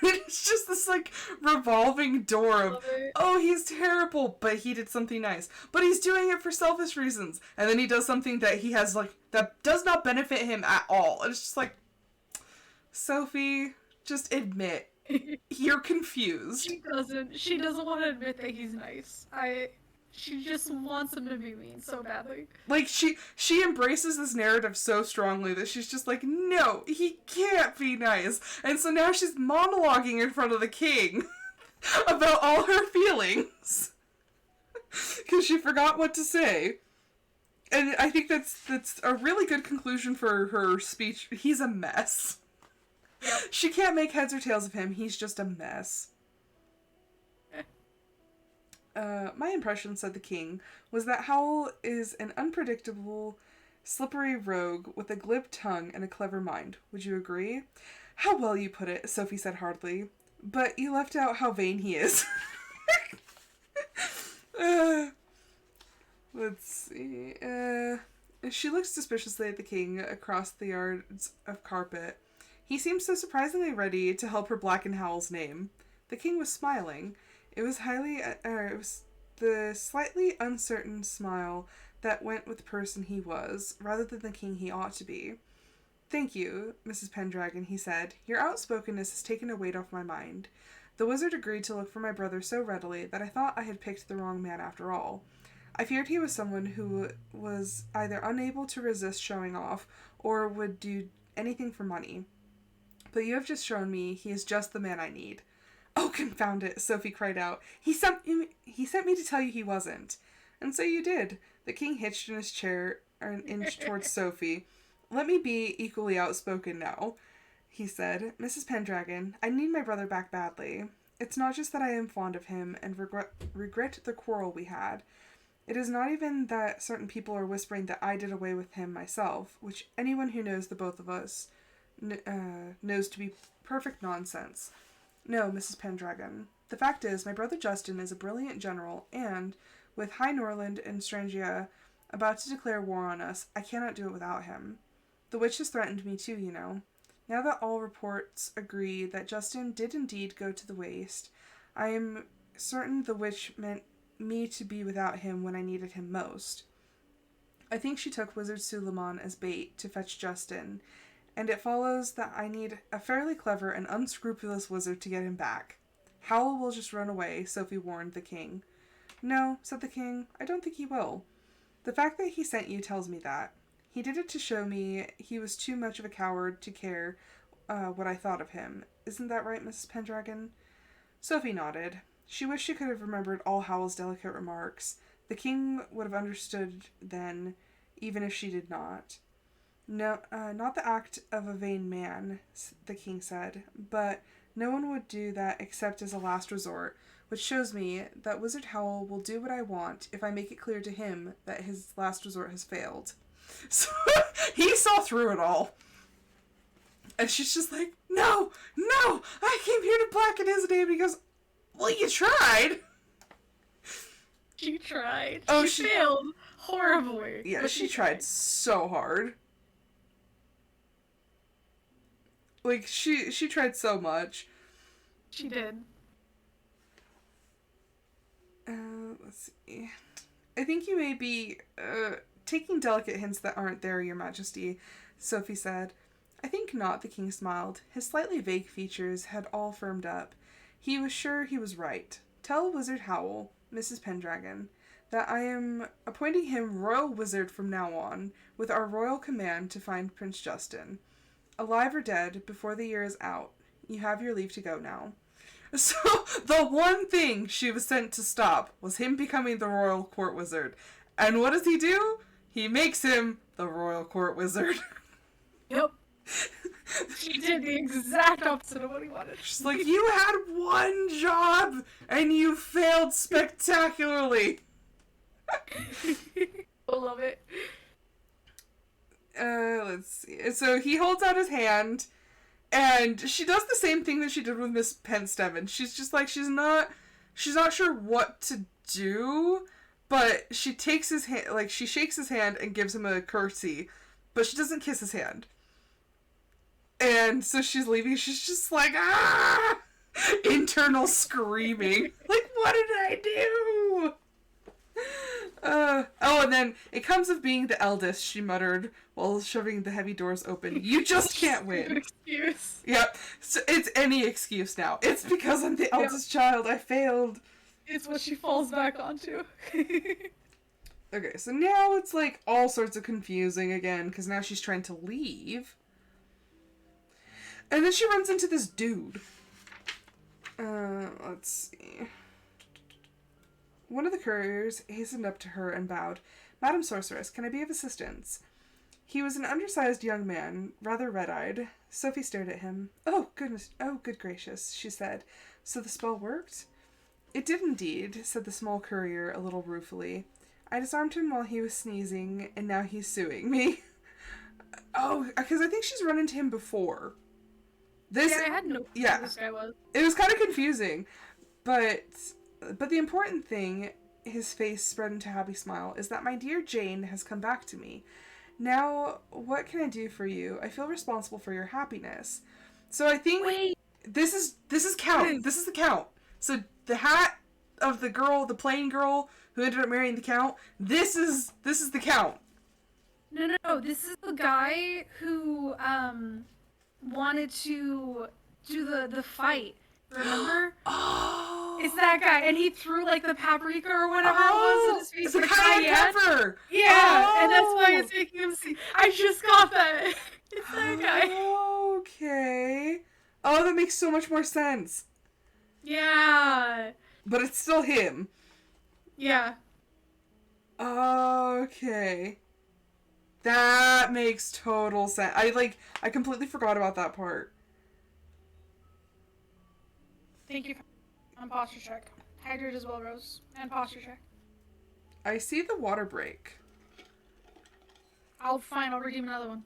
It's just this, like, revolving door of, oh, he's terrible, but he did something nice. But he's doing it for selfish reasons. And then he does something that he has, like, that does not benefit him at all. And it's just like, Sophie, just admit. You're confused. She doesn't want to admit that he's nice. She just wants him to be mean so badly. Like, she embraces this narrative so strongly that she's just like, no, he can't be nice. And so now she's monologuing in front of the king about all her feelings. Because she forgot what to say. And I think that's a really good conclusion for her speech. He's a mess. Yep. She can't make heads or tails of him. He's just a mess. My impression, said the king, was that Howl is an unpredictable, slippery rogue with a glib tongue and a clever mind. Would you agree? How well you put it, Sophie said hardly. But you left out how vain he is. Let's see. She looked suspiciously at the king across the yards of carpet. He seemed so surprisingly ready to help her blacken Howl's name. The king was smiling. It was the slightly uncertain smile that went with the person he was, rather than the king he ought to be. Thank you, Mrs. Pendragon, he said. Your outspokenness has taken a weight off my mind. The wizard agreed to look for my brother so readily that I thought I had picked the wrong man after all. I feared he was someone who was either unable to resist showing off or would do anything for money. But you have just shown me he is just the man I need. Oh, confound it, Sophie cried out. He sent me to tell you he wasn't. And so you did. The king hitched in his chair an inch towards Sophie. Let me be equally outspoken now, he said. Mrs. Pendragon, I need my brother back badly. It's not just that I am fond of him and regret the quarrel we had. It is not even that certain people are whispering that I did away with him myself, which anyone who knows the both of us knows to be perfect nonsense. No, Mrs. Pendragon. The fact is, my brother Justin is a brilliant general, and, with High Norland and Strangia about to declare war on us, I cannot do it without him. The witch has threatened me too, you know. Now that all reports agree that Justin did indeed go to the waste, I am certain the witch meant me to be without him when I needed him most. I think she took Wizard Suleiman as bait to fetch Justin, and it follows that I need a fairly clever and unscrupulous wizard to get him back. Howl will just run away, Sophie warned the king. No, said the king, I don't think he will. The fact that he sent you tells me that. He did it to show me he was too much of a coward to care what I thought of him. Isn't that right, Mrs. Pendragon? Sophie nodded. She wished she could have remembered all Howl's delicate remarks. The king would have understood then, even if she did not. No, not the act of a vain man, the king said, but no one would do that except as a last resort, which shows me that Wizard Howl will do what I want if I make it clear to him that his last resort has failed. So he saw through it all. And she's just like, no, I came here to blacken his name. He goes, well, you tried. She tried. Oh, she failed horribly. Yeah, she tried so hard. Like, she tried so much. She did. Let's see. I think you may be, taking delicate hints that aren't there, Your Majesty, Sophie said. I think not, the king smiled. His slightly vague features had all firmed up. He was sure he was right. Tell Wizard Howl, Mrs. Pendragon, that I am appointing him royal wizard from now on, with our royal command to find Prince Justin. Alive or dead, before the year is out. You have your leave to go now. So, the one thing she was sent to stop was him becoming the royal court wizard. And what does he do? He makes him the royal court wizard. Yep. She did the exact opposite of what he wanted. She's like, you had one job, and you failed spectacularly. I love it. Let's see. So he holds out his hand, and she does the same thing that she did with Miss Pensteven. She's just like, she's not sure what to do, but she takes his hand, like, she shakes his hand and gives him a curtsy, but she doesn't kiss his hand. And so she's leaving, she's just like, ah! Internal screaming. Like, what did I do? And then, it comes of being the eldest, she muttered, while shoving the heavy doors open. You just can't win. Excuse. Yep. So it's any excuse now. It's because I'm the eldest child. I failed. It's what she falls back onto. Okay, so now it's like all sorts of confusing again, because now she's trying to leave. And then she runs into this dude. Let's see. One of the couriers hastened up to her and bowed. Madam Sorceress, can I be of assistance? He was an undersized young man, rather red-eyed. Sophie stared at him. Oh, goodness. Oh, good gracious, she said. So the spell worked? It did indeed, said the small courier a little ruefully. I disarmed him while he was sneezing, and now he's suing me. Oh, because I think she's run into him before. I had no clue who this guy was. It was kind of confusing, but the important thing, his face spread into a happy smile, is that my dear Jane has come back to me. Now, what can I do for you? I feel responsible for your happiness. So I think this is Count. Wait. This is the Count. So the hat of the girl, the plain girl who ended up marrying the Count, this is the Count. No. This is the guy who wanted to do the fight. Remember? Oh, It's that guy, and he threw like the paprika or whatever it was in his face. It's the like, cayenne pepper. Yeah, and that's why it's making him see. I just got that. It's that guy. Okay. Oh, that makes so much more sense. Yeah. But it's still him. Yeah. Okay. That makes total sense. I completely forgot about that part. Thank you for posture check. Hydrate as well, Rose. And posture check. I see the water break. I'll redeem another one.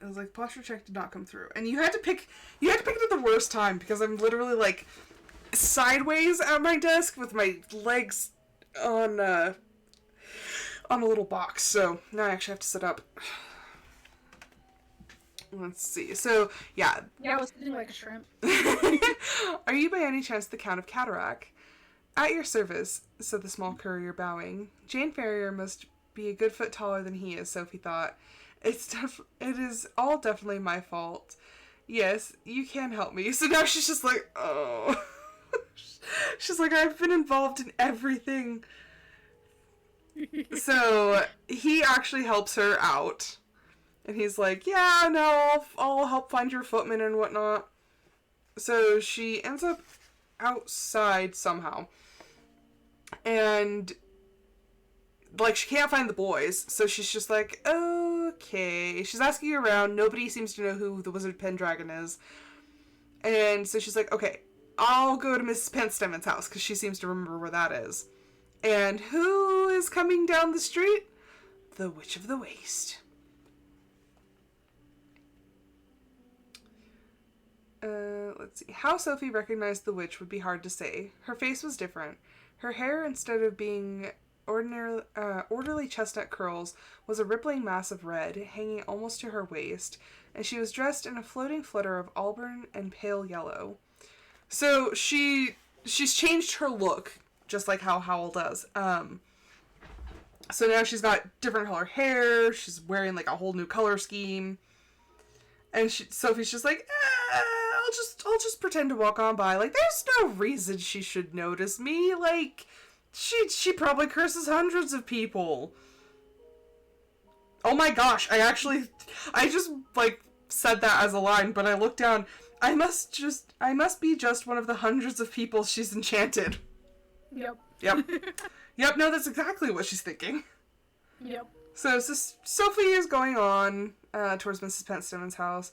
I was like, posture check did not come through. And you had to pick it at the worst time because I'm literally like sideways at my desk with my legs on a little box. So now I actually have to sit up. Let's see. So, yeah. Yeah, I was sitting like a shrimp. Are you by any chance the Count of Cataract? At your service, said the small courier, bowing. Jane Ferrier must be a good foot taller than he is, Sophie thought. It is all definitely my fault. Yes, you can help me. So now she's just like, oh. She's like, I've been involved in everything. So he actually helps her out. And he's like, yeah, no, I'll help find your footman and whatnot. So she ends up outside somehow. And, like, she can't find the boys. So she's just like, okay. She's asking around. Nobody seems to know who the Wizard Pendragon is. And so she's like, okay, I'll go to Mrs. Penstemon's house, because she seems to remember where that is. And who is coming down the street? The Witch of the Waste. Let's see. How Sophie recognized the witch would be hard to say. Her face was different. Her hair, instead of being orderly chestnut curls, was a rippling mass of red, hanging almost to her waist, and she was dressed in a floating flutter of auburn and pale yellow. So she's changed her look, just like how Howl does. So now she's got different color hair, she's wearing like a whole new color scheme, and Sophie's just like, I'll just pretend to walk on by. Like, there's no reason she should notice me. Like, she probably curses hundreds of people. Oh my gosh, I just, like, said that as a line, but I looked down. I must be just one of the hundreds of people she's enchanted. Yep. Yep, no, that's exactly what she's thinking. Yep. So Sophie is going on towards Mrs. Penstemon's house.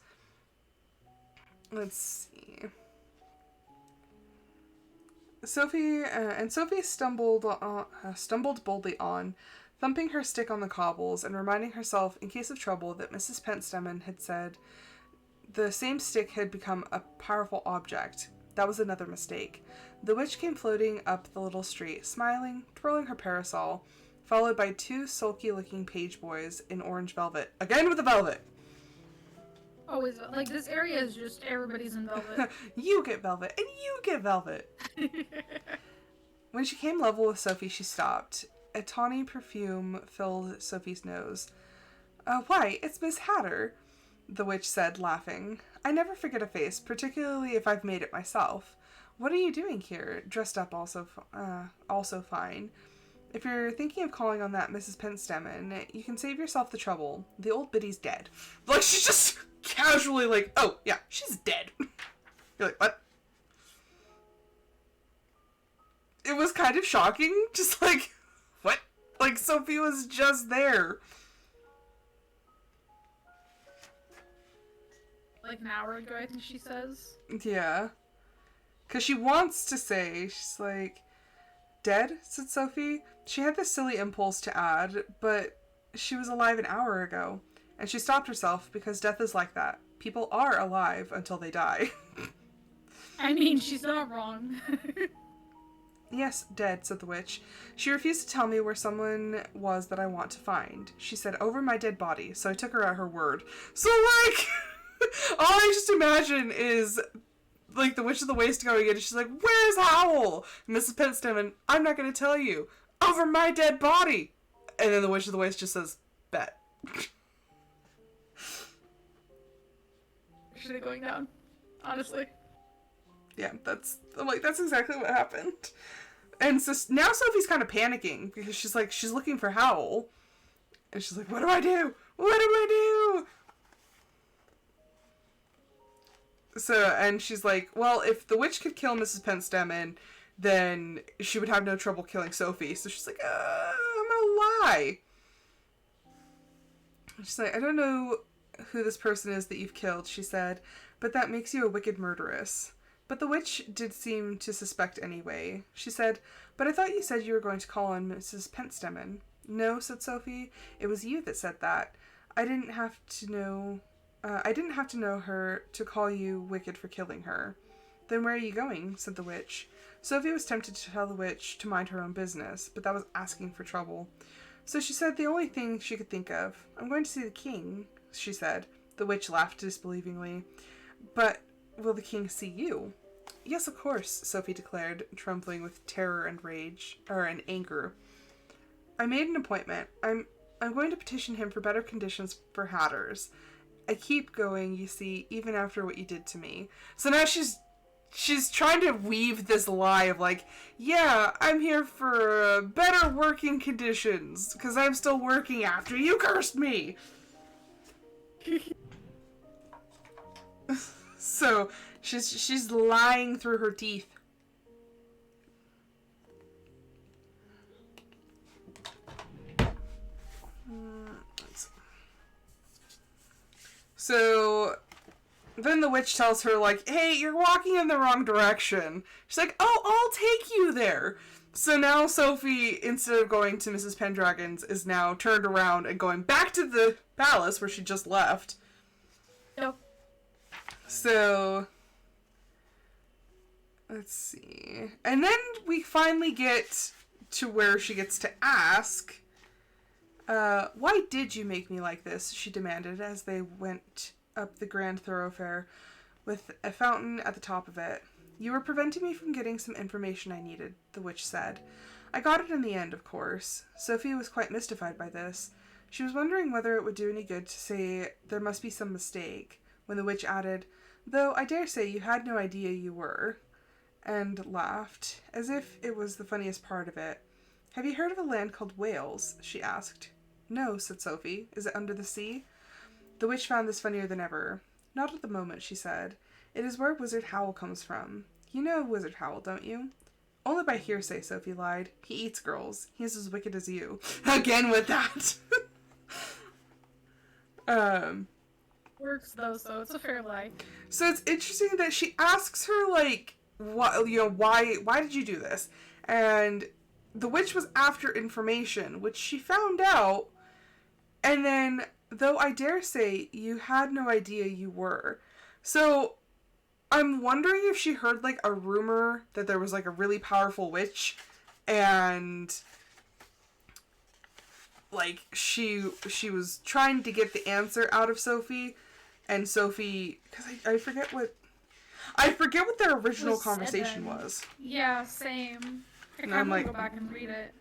Let's see. Sophie stumbled boldly on, thumping her stick on the cobbles and reminding herself, in case of trouble, that Mrs. Pentstemon had said the same stick had become a powerful object. That was another mistake. The witch came floating up the little street, smiling, twirling her parasol, followed by two sulky-looking page boys in orange velvet. Again with the velvet! Always, like, this area is just everybody's in velvet. You get velvet, and you get velvet! When she came level with Sophie, she stopped. A tawny perfume filled Sophie's nose. Why, it's Miss Hatter, the witch said, laughing. I never forget a face, particularly if I've made it myself. What are you doing here, dressed up also fine? If you're thinking of calling on that Mrs. Pentstemon, you can save yourself the trouble. The old biddy's dead. Like, she's just casually like, oh, yeah, she's dead. You're like, what? It was kind of shocking, just like, what? Like, Sophie was just there. Like an hour ago, I think she says. Yeah. Because she wants to say, she's like, dead? Said Sophie. She had this silly impulse to add, but she was alive an hour ago. And she stopped herself because death is like that. People are alive until they die. I mean, she's not wrong. Yes, dead, said the witch. She refused to tell me where someone was that I want to find. She said, over my dead body, so I took her at her word. So, like, all I just imagine is, like, the Witch of the Waste going in, and she's like, where's Howl? And Mrs. Penstemon, I'm not going to tell you. Over my dead body. And then the Witch of the Waste just says, bet. Actually going down. Honestly. Yeah, I'm like, that's exactly what happened. And so now Sophie's kind of panicking because she's like, she's looking for Howl. And she's like, what do I do? What do I do? So, and she's like, well, if the witch could kill Mrs. Penstemon, then she would have no trouble killing Sophie. So she's like, I'm gonna lie. She's like, I don't know who this person is that you've killed, she said, but that makes you a wicked murderess. But the witch did seem to suspect anyway. She said, but I thought you said you were going to call on Mrs. Penstemon. No, said Sophie. It was you that said that. I didn't have to know her to call you wicked for killing her. Then where are you going? Said the witch. Sophie was tempted to tell the witch to mind her own business, but that was asking for trouble. So she said the only thing she could think of. I'm going to see the king, she said. The witch laughed disbelievingly. But will the king see you? Yes, of course, Sophie declared, trembling with terror and and anger. I made an appointment. I'm going to petition him for better conditions for hatters. I keep going, you see, even after what you did to me. So now she's trying to weave this lie of like, yeah, I'm here for better working conditions because I'm still working after you cursed me. So she's lying through her teeth. So then the witch tells her, like, hey, you're walking in the wrong direction. She's like, oh, I'll take you there. So now Sophie, instead of going to Mrs. Pendragon's, is now turned around and going back to the palace where she just left. Nope. So let's see. And then we finally get to where she gets to ask, why did you make me like this? She demanded as they went up the grand thoroughfare with a fountain at the top of it. You were preventing me from getting some information I needed, the witch said. I got it in the end, of course. Sophie was quite mystified by this. She was wondering whether it would do any good to say there must be some mistake, when the witch added, though I dare say you had no idea you were, and laughed, as if it was the funniest part of it. Have you heard of a land called Wales? She asked. No, said Sophie. Is it under the sea? The witch found this funnier than ever. Not at the moment, she said. It is where Wizard Howl comes from. You know Wizard Howl, don't you? Only by hearsay, Sophie lied. He eats girls. He is as wicked as you. Again with that. Works though, so it's a fair lie. So it's interesting that she asks her, like, what, you know, why did you do this? And the witch was after information, which she found out, and then, though I dare say you had no idea you were. So I'm wondering if she heard, like, a rumor that there was, like, a really powerful witch, and, like, she was trying to get the answer out of Sophie, and Sophie, because I forget what their original conversation was. Yeah, same. I And kind I'm of like, go back and read it.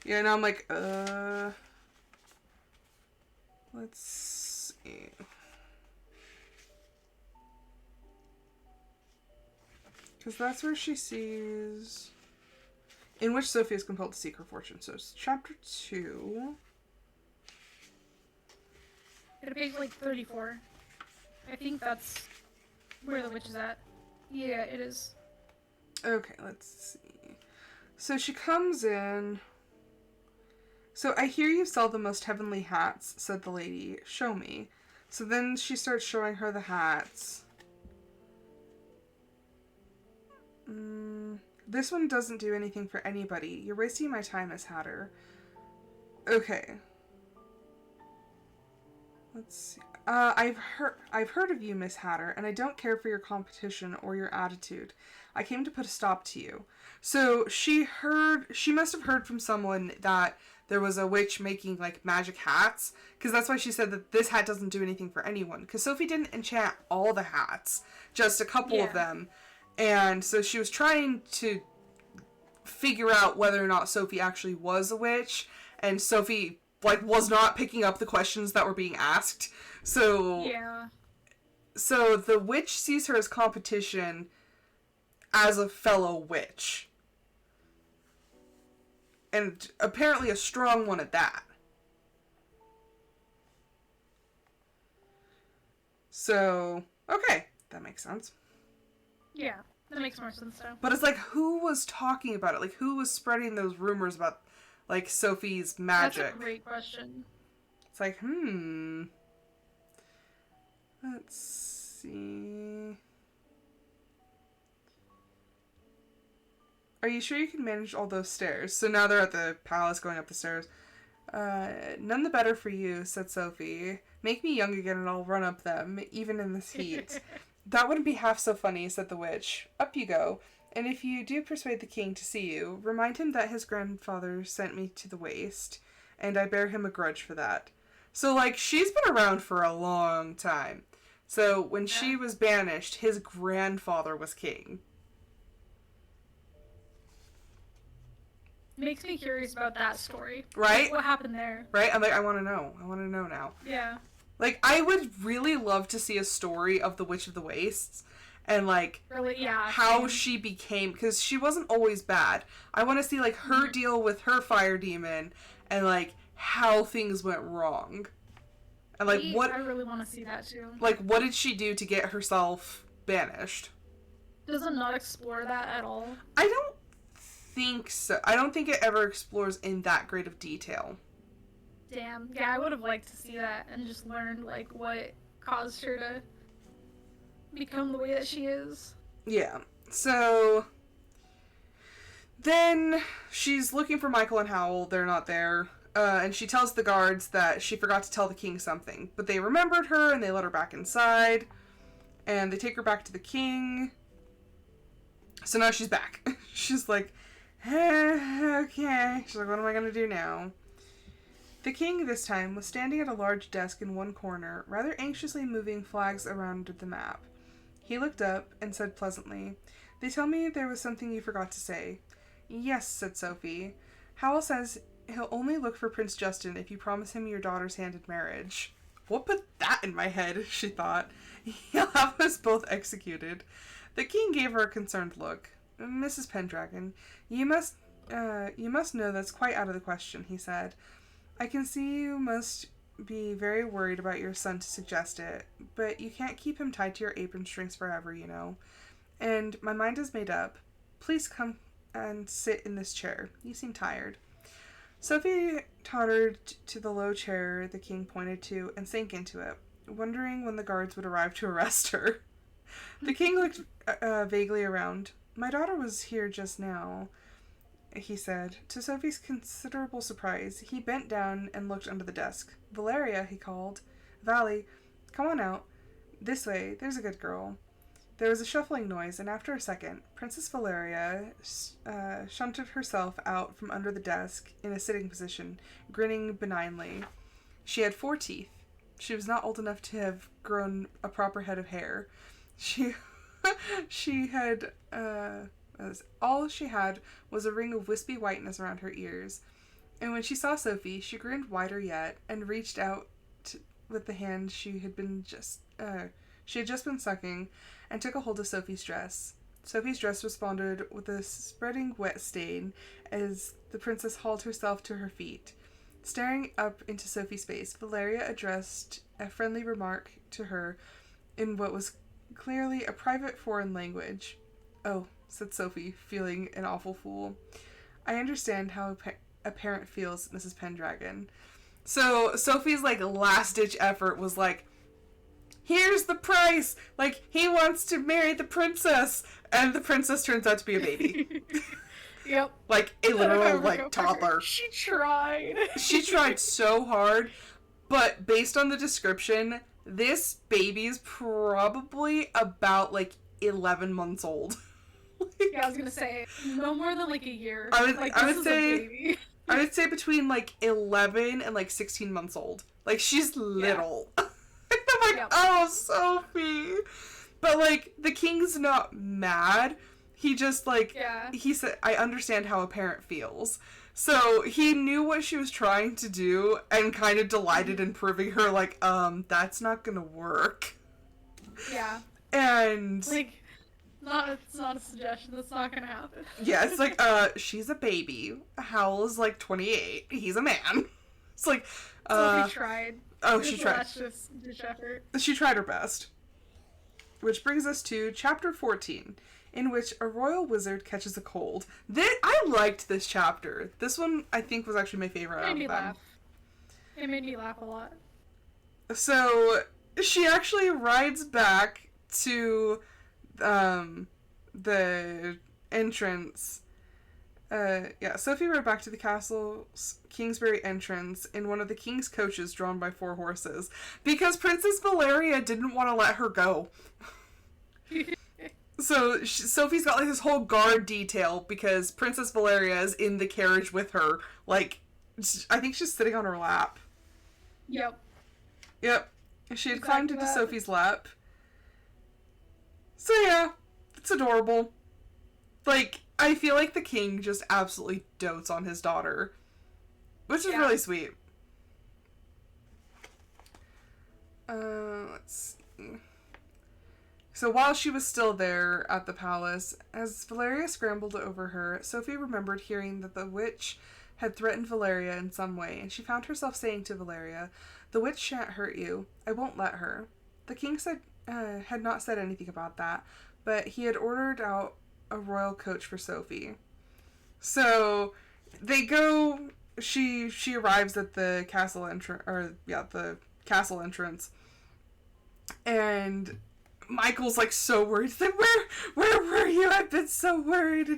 Yeah, and I'm like, let's see. Because that's where she sees, in which Sophie is compelled to seek her fortune. So it's chapter 2. It page like 34. I think that's where the witch is at. Yeah, it is. Okay, let's see. So she comes in. So I hear you sell the most heavenly hats, said the lady. Show me. So then she starts showing her the hats. This one doesn't do anything for anybody. You're wasting my time, Miss Hatter. Okay. Let's see. I've heard of you, Miss Hatter, and I don't care for your competition or your attitude. I came to put a stop to you. So she must have heard from someone that there was a witch making, like, magic hats, because that's why she said that this hat doesn't do anything for anyone, because Sophie didn't enchant all the hats, just a couple of them, and so she was trying to figure out whether or not Sophie actually was a witch, and Sophie, like, was not picking up the questions that were being asked, so... Yeah. So the witch sees her as competition as a fellow witch. And apparently a strong one at that. So, okay, that makes sense. Yeah, that makes more sense though. But it's like, who was talking about it? Like, who was spreading those rumors about, like, Sophie's magic? That's a great question. It's like, Let's see... Are you sure you can manage all those stairs? So now they're at the palace going up the stairs. None the better for you, said Sophie. Make me young again and I'll run up them, even in this heat. That wouldn't be half so funny, said the witch. Up you go. And if you do persuade the king to see you, remind him that his grandfather sent me to the waste, and I bear him a grudge for that. So, like, she's been around for a long time. So, when she was banished, his grandfather was king. Makes me curious about that story. Right? Like, what happened there? Right? I'm like, I want to know. I want to know now. Yeah. Like, I would really love to see a story of the Witch of the Wastes and, like, really, yeah, how she became, because she wasn't always bad. I want to see, like, her deal with her fire demon and, like, how things went wrong. And, like, I really want to see that, too. Like, what did she do to get herself banished? Does it not explore that at all? I don't think so. I don't think it ever explores in that great of detail. Damn. Yeah, I would have liked to see that and just learn, like, what caused her to become the way that she is. Yeah. So then she's looking for Michael and Howl. They're not there. And she tells the guards that she forgot to tell the king something. But they remembered her and they let her back inside. And they take her back to the king. So now she's back. She's like, okay. She's like, what am I going to do now? The king, this time, was standing at a large desk in one corner, rather anxiously moving flags around the map. He looked up and said pleasantly, They tell me there was something you forgot to say. Yes, said Sophie. Howl says he'll only look for Prince Justin if you promise him your daughter's hand in marriage. What put that in my head, she thought. He'll have us both executed. The king gave her a concerned look. Mrs. Pendragon, you must know that's quite out of the question, he said. I can see you must be very worried about your son to suggest it, but you can't keep him tied to your apron strings forever, you know. And my mind is made up. Please come and sit in this chair. You seem tired. Sophie tottered to the low chair the king pointed to and sank into it, wondering when the guards would arrive to arrest her. The king looked vaguely around. My daughter was here just now, he said. To Sophie's considerable surprise, he bent down and looked under the desk. Valeria, he called. Vally, come on out. This way, there's a good girl. There was a shuffling noise, and after a second, Princess Valeria shunted herself out from under the desk in a sitting position, grinning benignly. She had 4 teeth. She was not old enough to have grown a proper head of hair. She had, all she had was a ring of wispy whiteness around her ears. And when she saw Sophie, she grinned wider yet and reached out with the hand she had just been sucking and took a hold of Sophie's dress. Sophie's dress responded with a spreading wet stain as the princess hauled herself to her feet. Staring up into Sophie's face, Valeria addressed a friendly remark to her in what was clearly a private foreign language. Oh, said Sophie, feeling an awful fool. I understand how a parent feels, Mrs. Pendragon. So Sophie's, like, last-ditch effort was like, here's the price! Like, he wants to marry the princess! And the princess turns out to be a baby. Yep. Like, a literal, like, toddler. She tried. She tried so hard, but based on the description, this baby's probably about, like, 11 months old. Yeah, I was gonna say, no more than, like, a year. I would say between, like, 11 and, like, 16 months old. Like, she's little. Yeah. I'm like, oh, Sophie. But, like, the king's not mad. He just, like, he said, I understand how a parent feels. So he knew what she was trying to do and kind of delighted in proving her, like, that's not gonna work. Yeah. And... like, it's not a suggestion. That's not gonna happen. Yeah, it's like, she's a baby. Howl is, like, 28. He's a man. It's like, Sophie tried. Oh, she tried. Ditch effort. She tried her best. Which brings us to chapter 14, in which a royal wizard catches a cold. I liked this chapter. This one, I think, was actually my favorite out of them. It made me laugh. It made me laugh a lot. So, she actually rides back to the entrance. Sophie rode back to the castle's Kingsbury entrance in one of the king's coaches drawn by 4 horses, because Princess Valeria didn't want to let her go. So Sophie's got, like, this whole guard detail because Princess Valeria is in the carriage with her. Like, I think she's sitting on her lap. Yep. She had climbed into Sophie's lap. So yeah, it's adorable. Like, I feel like the king just absolutely dotes on his daughter, which is really sweet. Let's see. So while she was still there at the palace, as Valeria scrambled over her, Sophie remembered hearing that the witch had threatened Valeria in some way, and she found herself saying to Valeria, "The witch shan't hurt you. I won't let her." The king had not said anything about that, but he had ordered out a royal coach for Sophie. So they go. She arrives at the castle the castle entrance, and Michael's, like, so worried. He's like, where were you? I've been so worried.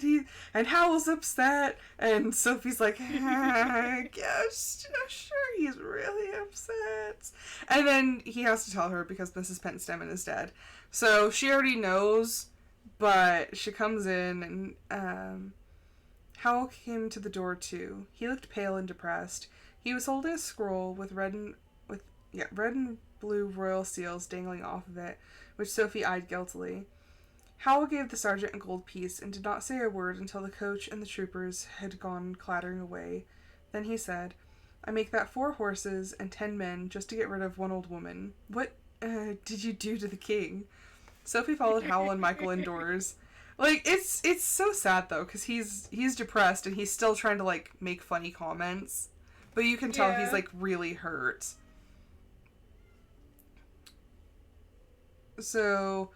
And Howl's upset. And Sophie's like, yes, sure, he's really upset. And then he has to tell her because Mrs. Pentstemon is dead. So she already knows, but she comes in, and Howl came to the door too. He looked pale and depressed. He was holding a scroll with red and blue royal seals dangling off of it, which Sophie eyed guiltily. Howl gave the sergeant a gold piece and did not say a word until the coach and the troopers had gone clattering away. Then he said, "I make that 4 horses and 10 men just to get rid of one old woman. What did you do to the king?" Sophie followed Howl and Michael indoors. Like, it's so sad, though, because he's depressed and he's still trying to, like, make funny comments. But you can tell he's, like, really hurt. So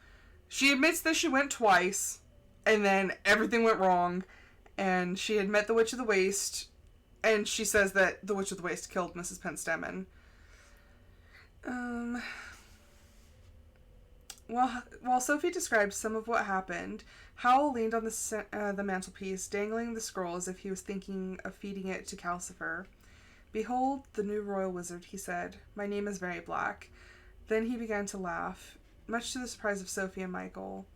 she admits that she went twice, and then everything went wrong, and she had met the Witch of the Waste, and she says that the Witch of the Waste killed Mrs. Pentstemon. While Sophie described some of what happened, Howl leaned on the mantelpiece, dangling the scroll as if he was thinking of feeding it to Calcifer. "Behold the new royal wizard," he said. "My name is very black." Then he began to laugh, much to the surprise of Sophie and Michael.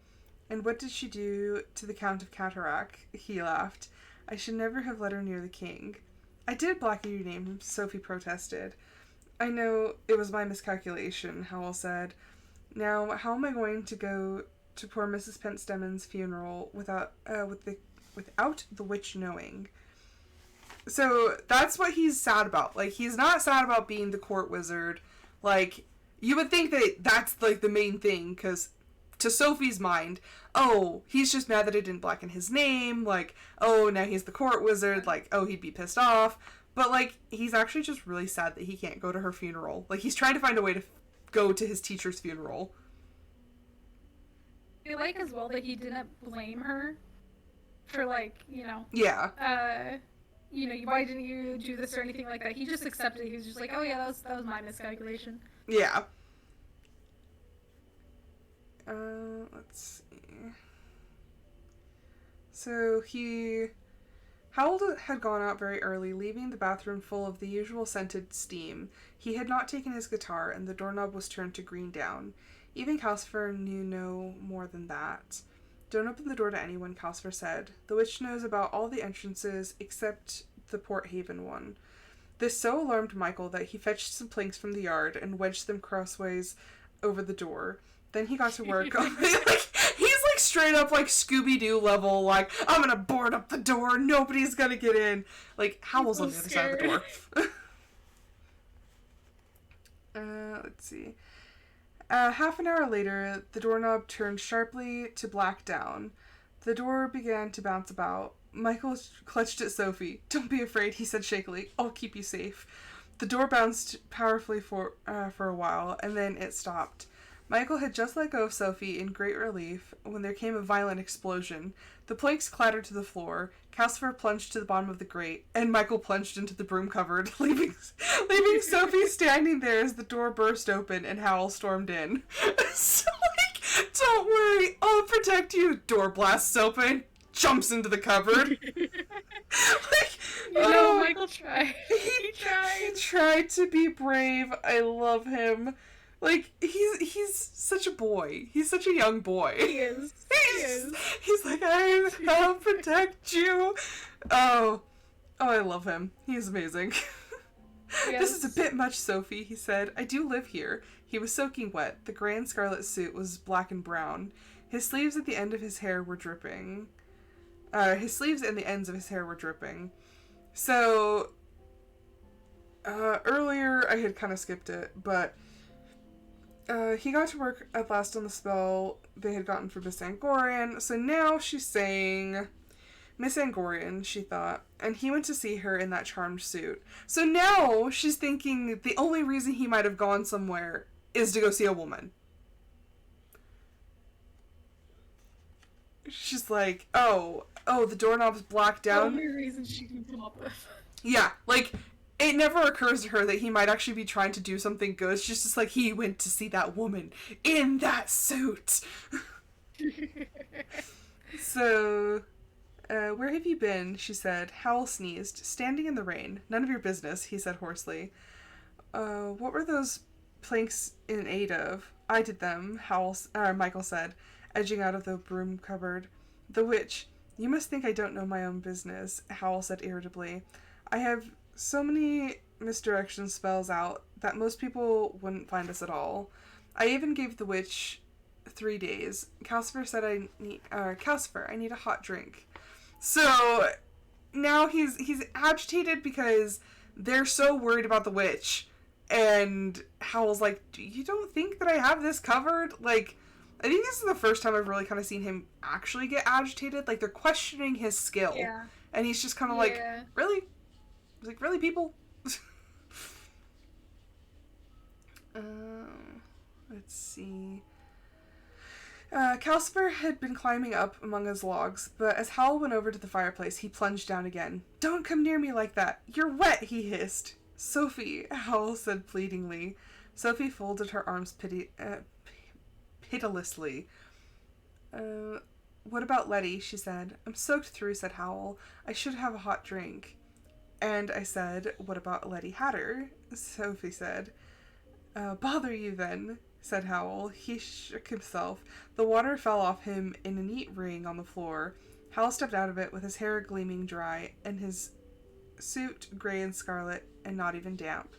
"And what did she do to the Count of Cataract?" he laughed. "I should never have let her near the king." "I did blacken your name," Sophie protested. "I know it was my miscalculation," Howl said. "Now, how am I going to go to poor Mrs. Pentstemon's funeral without the witch knowing?" So that's what he's sad about. Like, he's not sad about being the court wizard. Like, you would think that that's, like, the main thing, because to Sophie's mind, oh, he's just mad that I didn't blacken his name. Like, oh, now he's the court wizard. Like, oh, he'd be pissed off. But, like, he's actually just really sad that he can't go to her funeral. Like, he's trying to find a way to go to his teacher's funeral. I like as well that he didn't blame her for, like, Yeah. why didn't you do this or anything like that. He just accepted it. He was just like, oh yeah, that was my miscalculation. Yeah. Let's see. So Howl had gone out very early, leaving the bathroom full of the usual scented steam. He had not taken his guitar, and the doorknob was turned to green down. Even Calcifer knew no more than that. Don't open the door to anyone, Calcifer said. The witch knows about all the entrances except the Port Haven one. This so alarmed Michael that he fetched some planks from the yard and wedged them crossways over the door. Then he got to work. He's straight up Scooby-Doo level, I'm gonna board up the door, nobody's gonna get in. Howl's on the other side of the door. Let's see. Half an hour later, the doorknob turned sharply to black down. The door began to bounce about. Michael clutched at Sophie. Don't be afraid, he said shakily. I'll keep you safe. The door bounced powerfully for a while, and then it stopped. Michael had just let go of Sophie in great relief when there came a violent explosion. The planks clattered to the floor, Calcifer plunged to the bottom of the grate, and Michael plunged into the broom cupboard, leaving Sophie standing there as the door burst open and Howl stormed in. So, don't worry, I'll protect you. Door blasts open, jumps into the cupboard. Michael tried. He tried. He tried to be brave. I love him. He's such a boy. He's such a young boy. He is. He's like, I'll protect you. Oh, I love him. He's amazing. Yes. This is a bit much, Sophie, he said. I do live here. He was soaking wet. The gray and scarlet suit was black and brown. His sleeves at the end of his hair were dripping. His sleeves and the ends of his hair were dripping. So, earlier I had kind of skipped it, but he got to work at last on the spell they had gotten for Miss Angorian, so now she's saying Miss Angorian, she thought, and he went to see her in that charmed suit. So now she's thinking the only reason he might have gone somewhere is to go see a woman. She's like, oh, the doorknob's blacked down. The only reason she can come up with. Yeah, it never occurs to her that he might actually be trying to do something good. It's just he went to see that woman in that suit. So, where have you been? She said. Howl sneezed. Standing in the rain. None of your business, he said hoarsely. What were those planks in aid of? I did them, Michael said, edging out of the broom cupboard. The witch. You must think I don't know my own business, Howl said irritably. I have so many misdirection spells out that most people wouldn't find us at all. I even gave the witch 3 days. Calcifer said I need a hot drink. So now he's agitated because they're so worried about the witch, and Howl's like, you don't think that I have this covered? I think this is the first time I've really kind of seen him actually get agitated. They're questioning his skill. Yeah. And he's just kind of really? Really, people? Let's see. Calcifer had been climbing up among his logs, but as Howl went over to the fireplace, he plunged down again. Don't come near me like that. You're wet, he hissed. Sophie, Howl said pleadingly. Sophie folded her arms pitilessly. What about Letty, she said. I'm soaked through, said Howl. I should have a hot drink. And I said, what about Letty Hatter? Sophie said. Bother you then, said Howl. He shook himself. The water fell off him in a neat ring on the floor. Howl stepped out of it with his hair gleaming dry and his suit gray and scarlet and not even damp,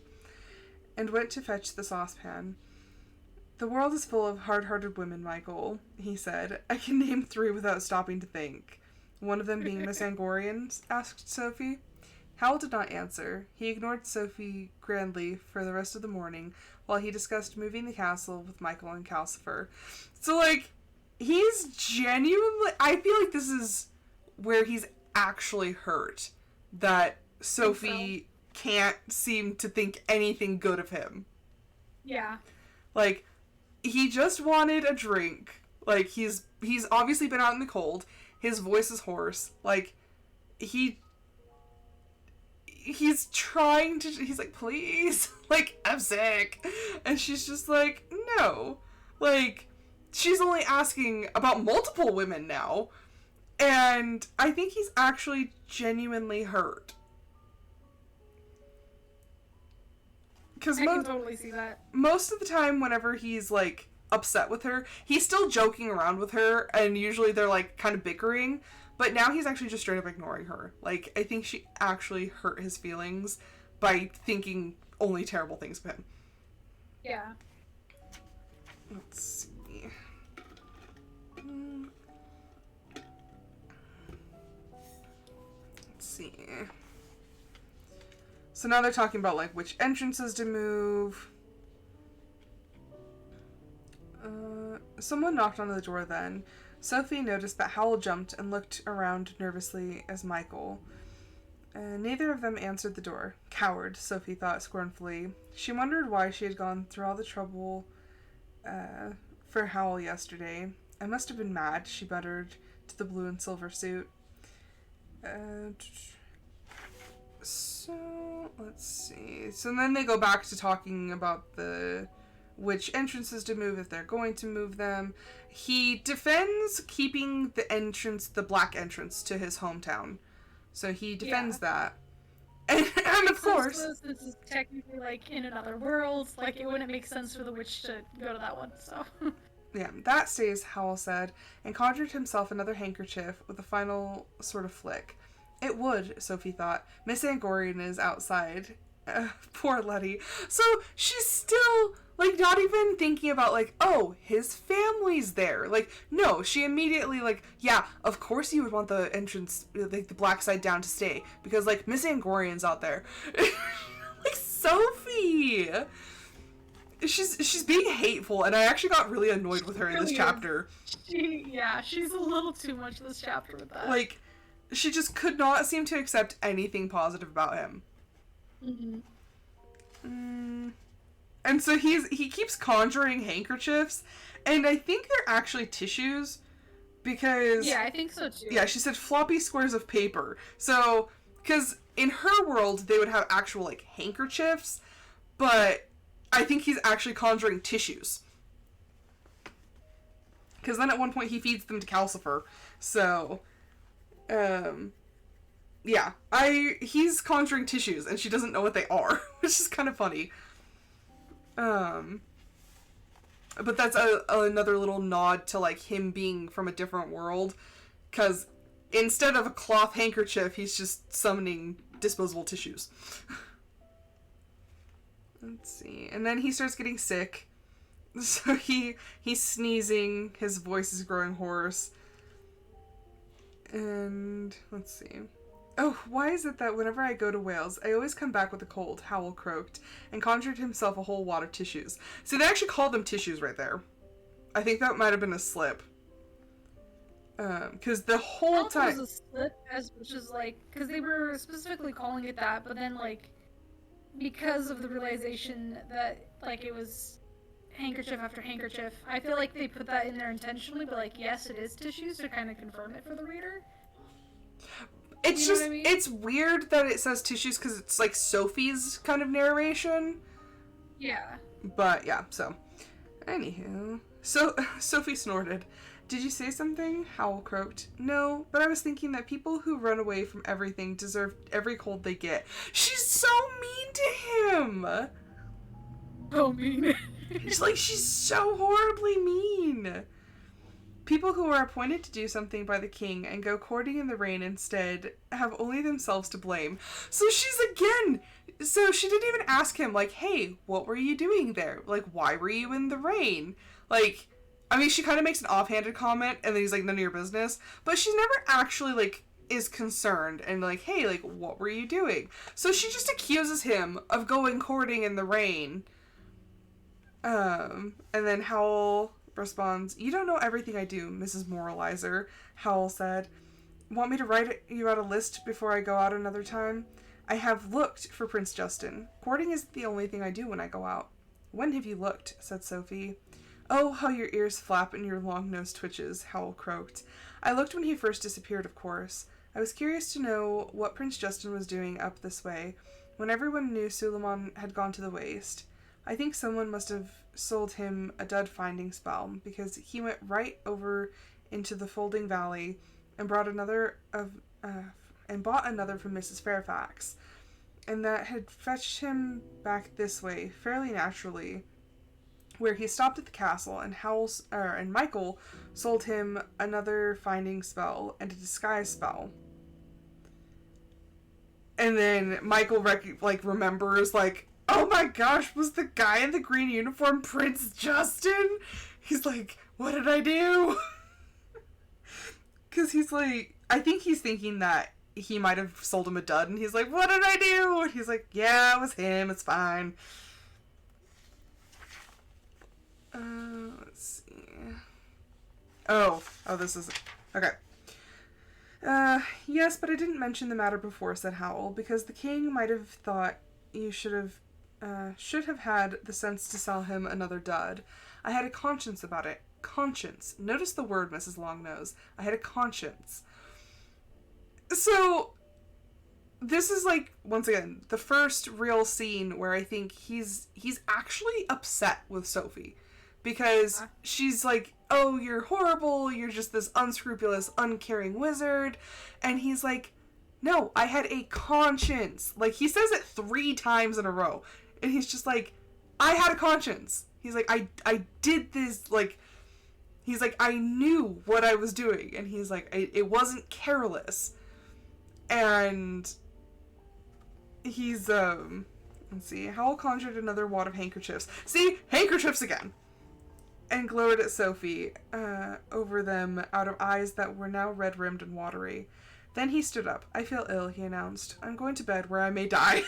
and went to fetch the saucepan. The world is full of hard-hearted women, Michael, he said. I can name 3 without stopping to think. One of them being Miss Angorian, asked Sophie. Howl did not answer. He ignored Sophie grandly for the rest of the morning while he discussed moving the castle with Michael and Calcifer. So, he's genuinely... I feel like this is where he's actually hurt. That Sophie can't seem to think anything good of him. Yeah. He just wanted a drink. He's obviously been out in the cold. His voice is hoarse. he's trying to, he's like, please, like, I'm sick. And she's just like, no. Like, she's only asking about multiple women now. And I think he's actually genuinely hurt. Because I can totally see that. Most of the time, whenever he's, like, upset with her, he's still joking around with her, and usually they're, like, kind of bickering. But now he's actually just straight up ignoring her. Like, I think she actually hurt his feelings by thinking only terrible things of him. Yeah. Let's see. Let's see. So now they're talking about, like, which entrances to move. Someone knocked on the door then. Sophie noticed that Howl jumped and looked around nervously as Michael. Neither of them answered the door. Coward, Sophie thought scornfully. She wondered why she had gone through all the trouble for Howl yesterday. I must have been mad, she muttered to the blue and silver suit. So, let's see. So then they go back to talking about which entrances to move, if they're going to move them. He defends keeping the black entrance to his hometown. So he defends that. And of course... This is technically, like, in another world. Like, it wouldn't make sense for the witch to go to that one, so... Yeah, that stays, Howl said, and conjured himself another handkerchief with a final sort of flick. It would, Sophie thought. Miss Angorian is outside. Poor Letty. So she's still, like, not even thinking about, like, oh, his family's there. Like, no, she immediately, like, yeah, of course you would want the entrance, like, the black side down to stay, because, like, Miss Angorian's out there. Like, Sophie! She's being hateful, and I actually got really annoyed with her in this chapter. She's a little too much this chapter with that. Like, she just could not seem to accept anything positive about him. And so he keeps conjuring handkerchiefs, and I think they're actually tissues, because... Yeah, I think so too. Yeah, she said floppy squares of paper. So, because in her world, they would have actual, like, handkerchiefs, but I think he's actually conjuring tissues. Because then at one point he feeds them to Calcifer. So, yeah. He's conjuring tissues, and she doesn't know what they are, which is kind of funny. But that's another little nod to, like, him being from a different world, because instead of a cloth handkerchief, he's just summoning disposable tissues. Let's see. And then he starts getting sick. So he's sneezing, his voice is growing hoarse. And let's see. Oh, why is it that whenever I go to Wales, I always come back with a cold? Howl croaked, and conjured himself a whole wad of tissues. So they actually called them tissues right there. I think that might have been a slip. Because the whole time... It was a slip, which is like... Because they were specifically calling it that, but then, like, because of the realization that, like, it was handkerchief after handkerchief, I feel like they put that in there intentionally, but, like, yes, it is tissues to kind of confirm it for the reader. It's just, it's weird that it says tissues because it's like Sophie's kind of narration. Yeah. But yeah, so. Anywho. So, Sophie snorted. Did you say something? Howl croaked. No, but I was thinking that people who run away from everything deserve every cold they get. She's so mean to him! Oh, mean. She's so horribly mean. People who are appointed to do something by the king and go courting in the rain instead have only themselves to blame. So she didn't even ask him, like, hey, what were you doing there? Like, why were you in the rain? Like, I mean, she kind of makes an offhanded comment, and then he's like, none of your business. But she never actually, like, is concerned and like, hey, like, what were you doing? So she just accuses him of going courting in the rain. And then Howl responds, you don't know everything I do, Mrs. Moralizer, Howl said. Want me to write you out a list before I go out another time? I have looked for Prince Justin. Courting isn't the only thing I do when I go out. When have you looked? Said Sophie. Oh, how your ears flap and your long nose twitches, Howl croaked. I looked when he first disappeared, of course. I was curious to know what Prince Justin was doing up this way when everyone knew Suleiman had gone to the waste. I think someone must have sold him a dud finding spell, because he went right over into the Folding Valley and bought another from Mrs. Fairfax, and that had fetched him back this way fairly naturally, where he stopped at the castle, and and Michael sold him another finding spell and a disguise spell. And then Michael remembers, like, oh my gosh, was the guy in the green uniform Prince Justin? He's like, what did I do? Because he's like, I think he's thinking that he might have sold him a dud, and he's like, what did I do? And he's like, yeah, it was him, it's fine. Let's see. Oh, this is... Okay. Yes, but I didn't mention the matter before, said Howl, because the king might have thought you should have had the sense to sell him another dud. I had a conscience about it. Conscience. Notice the word, Mrs. Longnose. I had a conscience. So, this is, like, once again, the first real scene where I think he's actually upset with Sophie. Because she's like, oh, you're horrible, you're just this unscrupulous, uncaring wizard. And he's like, no, I had a conscience. Like, he says it 3 times in a row. And he's just like, I had a conscience. He's like, I did this, like, he's like, I knew what I was doing. And he's like, it wasn't careless. And he's, let's see, Howl conjured another wad of handkerchiefs. See? Handkerchiefs again! And glowered at Sophie, over them out of eyes that were now red-rimmed and watery. Then he stood up. I feel ill, he announced. I'm going to bed where I may die.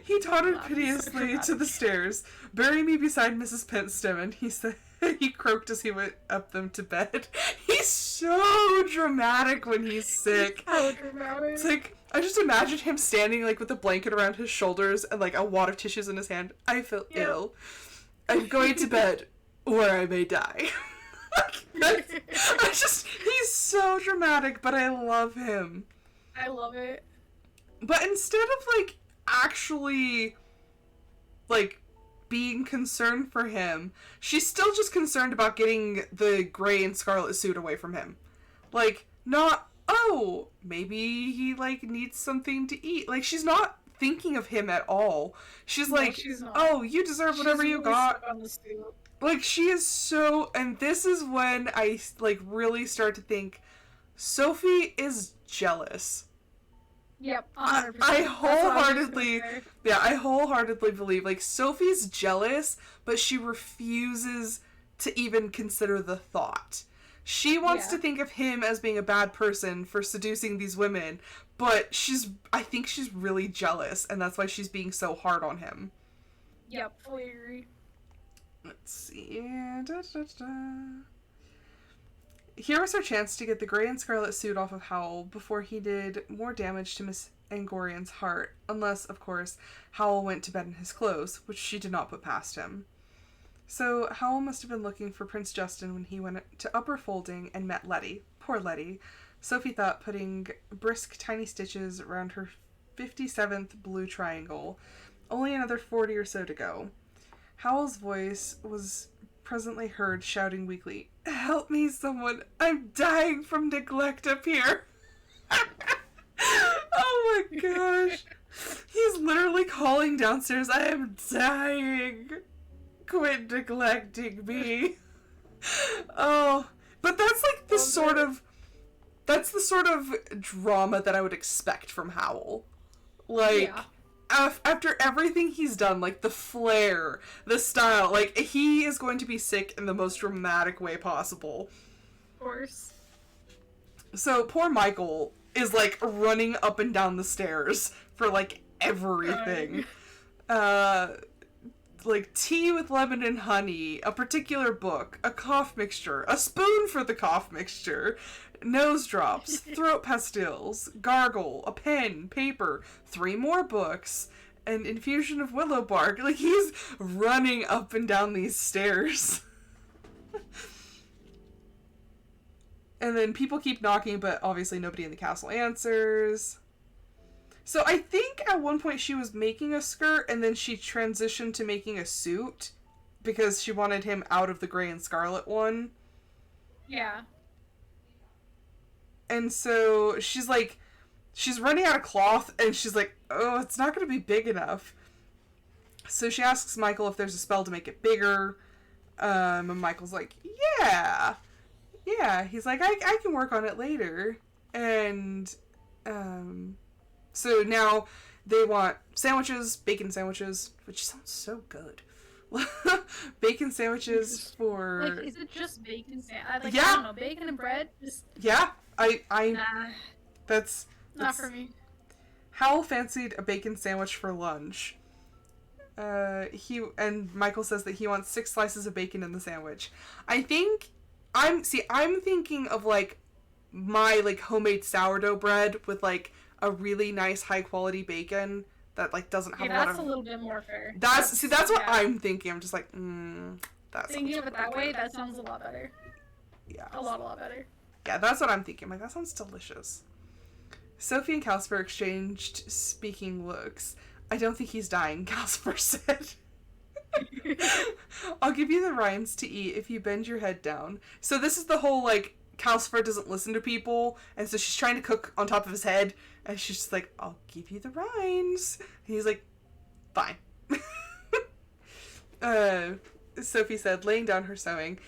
He tottered piteously to the stairs. Bury me beside Mrs. Pentstemon, he said. He croaked as he went up them to bed. He's so dramatic when he's sick. How dramatic. It's like, I just imagine him standing, like, with a blanket around his shoulders and, like, a wad of tissues in his hand. I feel ill. I'm going to bed where I may die. He's so dramatic, but I love him. I love it. But instead of, like, actually, like, being concerned for him, she's still just concerned about getting the gray and scarlet suit away from him. Like, not, oh, maybe he, like, needs something to eat. Like, she's not thinking of him at all. She's like, oh, you deserve whatever you got. Like, she is so, and this is when I, like, really start to think Sophie is jealous. Yep, 100%. I wholeheartedly believe, like, Sophie's jealous, but she refuses to even consider the thought. She wants to think of him as being a bad person for seducing these women, but I think she's really jealous, and that's why she's being so hard on him. Yep, fully agree. Let's see. Here was her chance to get the gray and scarlet suit off of Howl before he did more damage to Miss Angorian's heart, unless, of course, Howl went to bed in his clothes, which she did not put past him. So Howl must have been looking for Prince Justin when he went to Upper Folding and met Letty. Poor Letty, Sophie thought, putting brisk tiny stitches around her 57th blue triangle. Only another 40 or so to go. Howl's voice was presently heard shouting weakly, "Help me, someone! I'm dying from neglect up here!" Oh my gosh! He's literally calling downstairs, "I am dying! Quit neglecting me!" Oh, but that's like the sort of drama that I would expect from Howl. Like, after everything he's done, like the flair, the style, like he is going to be sick in the most dramatic way possible. Of course. So poor Michael is like running up and down the stairs for like everything. Like tea with lemon and honey, a particular book, a cough mixture, a spoon for the cough mixture, nose drops, throat pastilles, gargle, a pen, paper, 3 more books, an infusion of willow bark. Like, he's running up and down these stairs. And then people keep knocking, but obviously nobody in the castle answers. So I think at one point she was making a skirt, and then she transitioned to making a suit because she wanted him out of the gray and scarlet one. Yeah. And so she's running out of cloth, and she's like, oh, it's not going to be big enough. So she asks Michael if there's a spell to make it bigger. And Michael's like, yeah. He's like, I can work on it later. And so now they want sandwiches, bacon sandwiches, which sounds so good. Bacon sandwiches for... Like, is it just bacon sandwich? Yeah. I don't know, bacon and bread? Just... Yeah, Nah. That's Not for me. Howl fancied a bacon sandwich for lunch. Michael says that he wants 6 slices of bacon in the sandwich. I'm thinking of like my like homemade sourdough bread with like a really nice high quality bacon that like doesn't have a lot of... that's a little bit more fair. That's what I'm thinking. I'm just like, that's thinking of it that way, that sounds a lot better. Yeah. A lot better. Yeah, that's what I'm thinking. Like, that sounds delicious. Sophie and Calcifer exchanged speaking looks. I don't think he's dying, Calcifer said. I'll give you the rinds to eat if you bend your head down. So this is the whole, like, Calcifer doesn't listen to people, and so she's trying to cook on top of his head, and she's just like, I'll give you the rinds. And he's like, fine. Sophie said, laying down her sewing.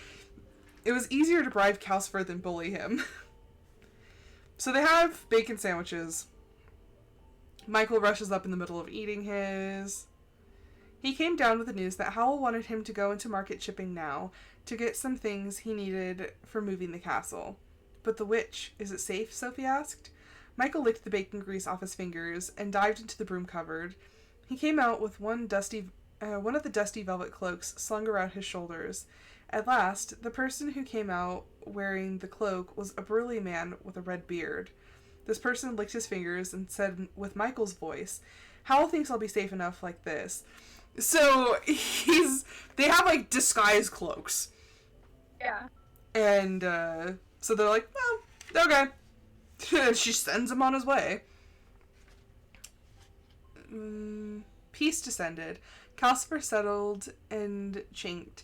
It was easier to bribe Calcifer than bully him. So they have bacon sandwiches. Michael rushes up in the middle of eating his. He came down with the news that Howl wanted him to go into market shipping now to get some things he needed for moving the castle. But the witch, is it safe? Sophie asked. Michael licked the bacon grease off his fingers and dived into the broom cupboard. He came out with one of the dusty velvet cloaks slung around his shoulders. At last, the person who came out wearing the cloak was a burly man with a red beard. This person licked his fingers and said with Michael's voice, Howl thinks I'll be safe enough like this. So, they have, like, disguise cloaks. Yeah. And, so they're like, well, okay. And she sends him on his way. Peace descended. Calcifer settled and chinked.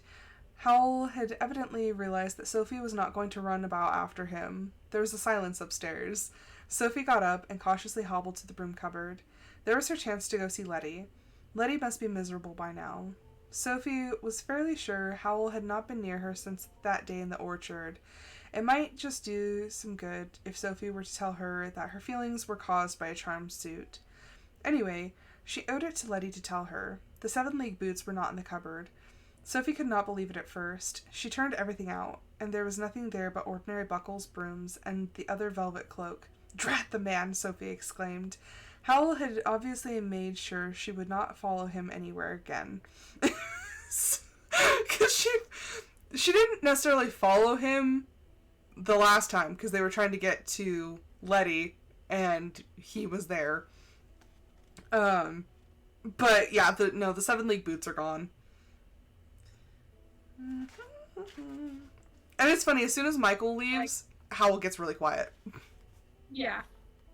Howl had evidently realized that Sophie was not going to run about after him. There was a silence upstairs. Sophie got up and cautiously hobbled to the broom cupboard. There was her chance to go see Letty. Letty must be miserable by now. Sophie was fairly sure Howl had not been near her since that day in the orchard. It might just do some good if Sophie were to tell her that her feelings were caused by a charm suit. Anyway, she owed it to Letty to tell her. The 7 league boots were not in the cupboard. Sophie could not believe it at first. She turned everything out, and there was nothing there but ordinary buckles, brooms, and the other velvet cloak. Drat the man, Sophie exclaimed. Howl had obviously made sure she would not follow him anywhere again. Because she didn't necessarily follow him the last time, because they were trying to get to Letty, and he was there. But yeah, the 7 league boots are gone. And it's funny, as soon as Michael leaves, Howl gets really quiet. Yeah.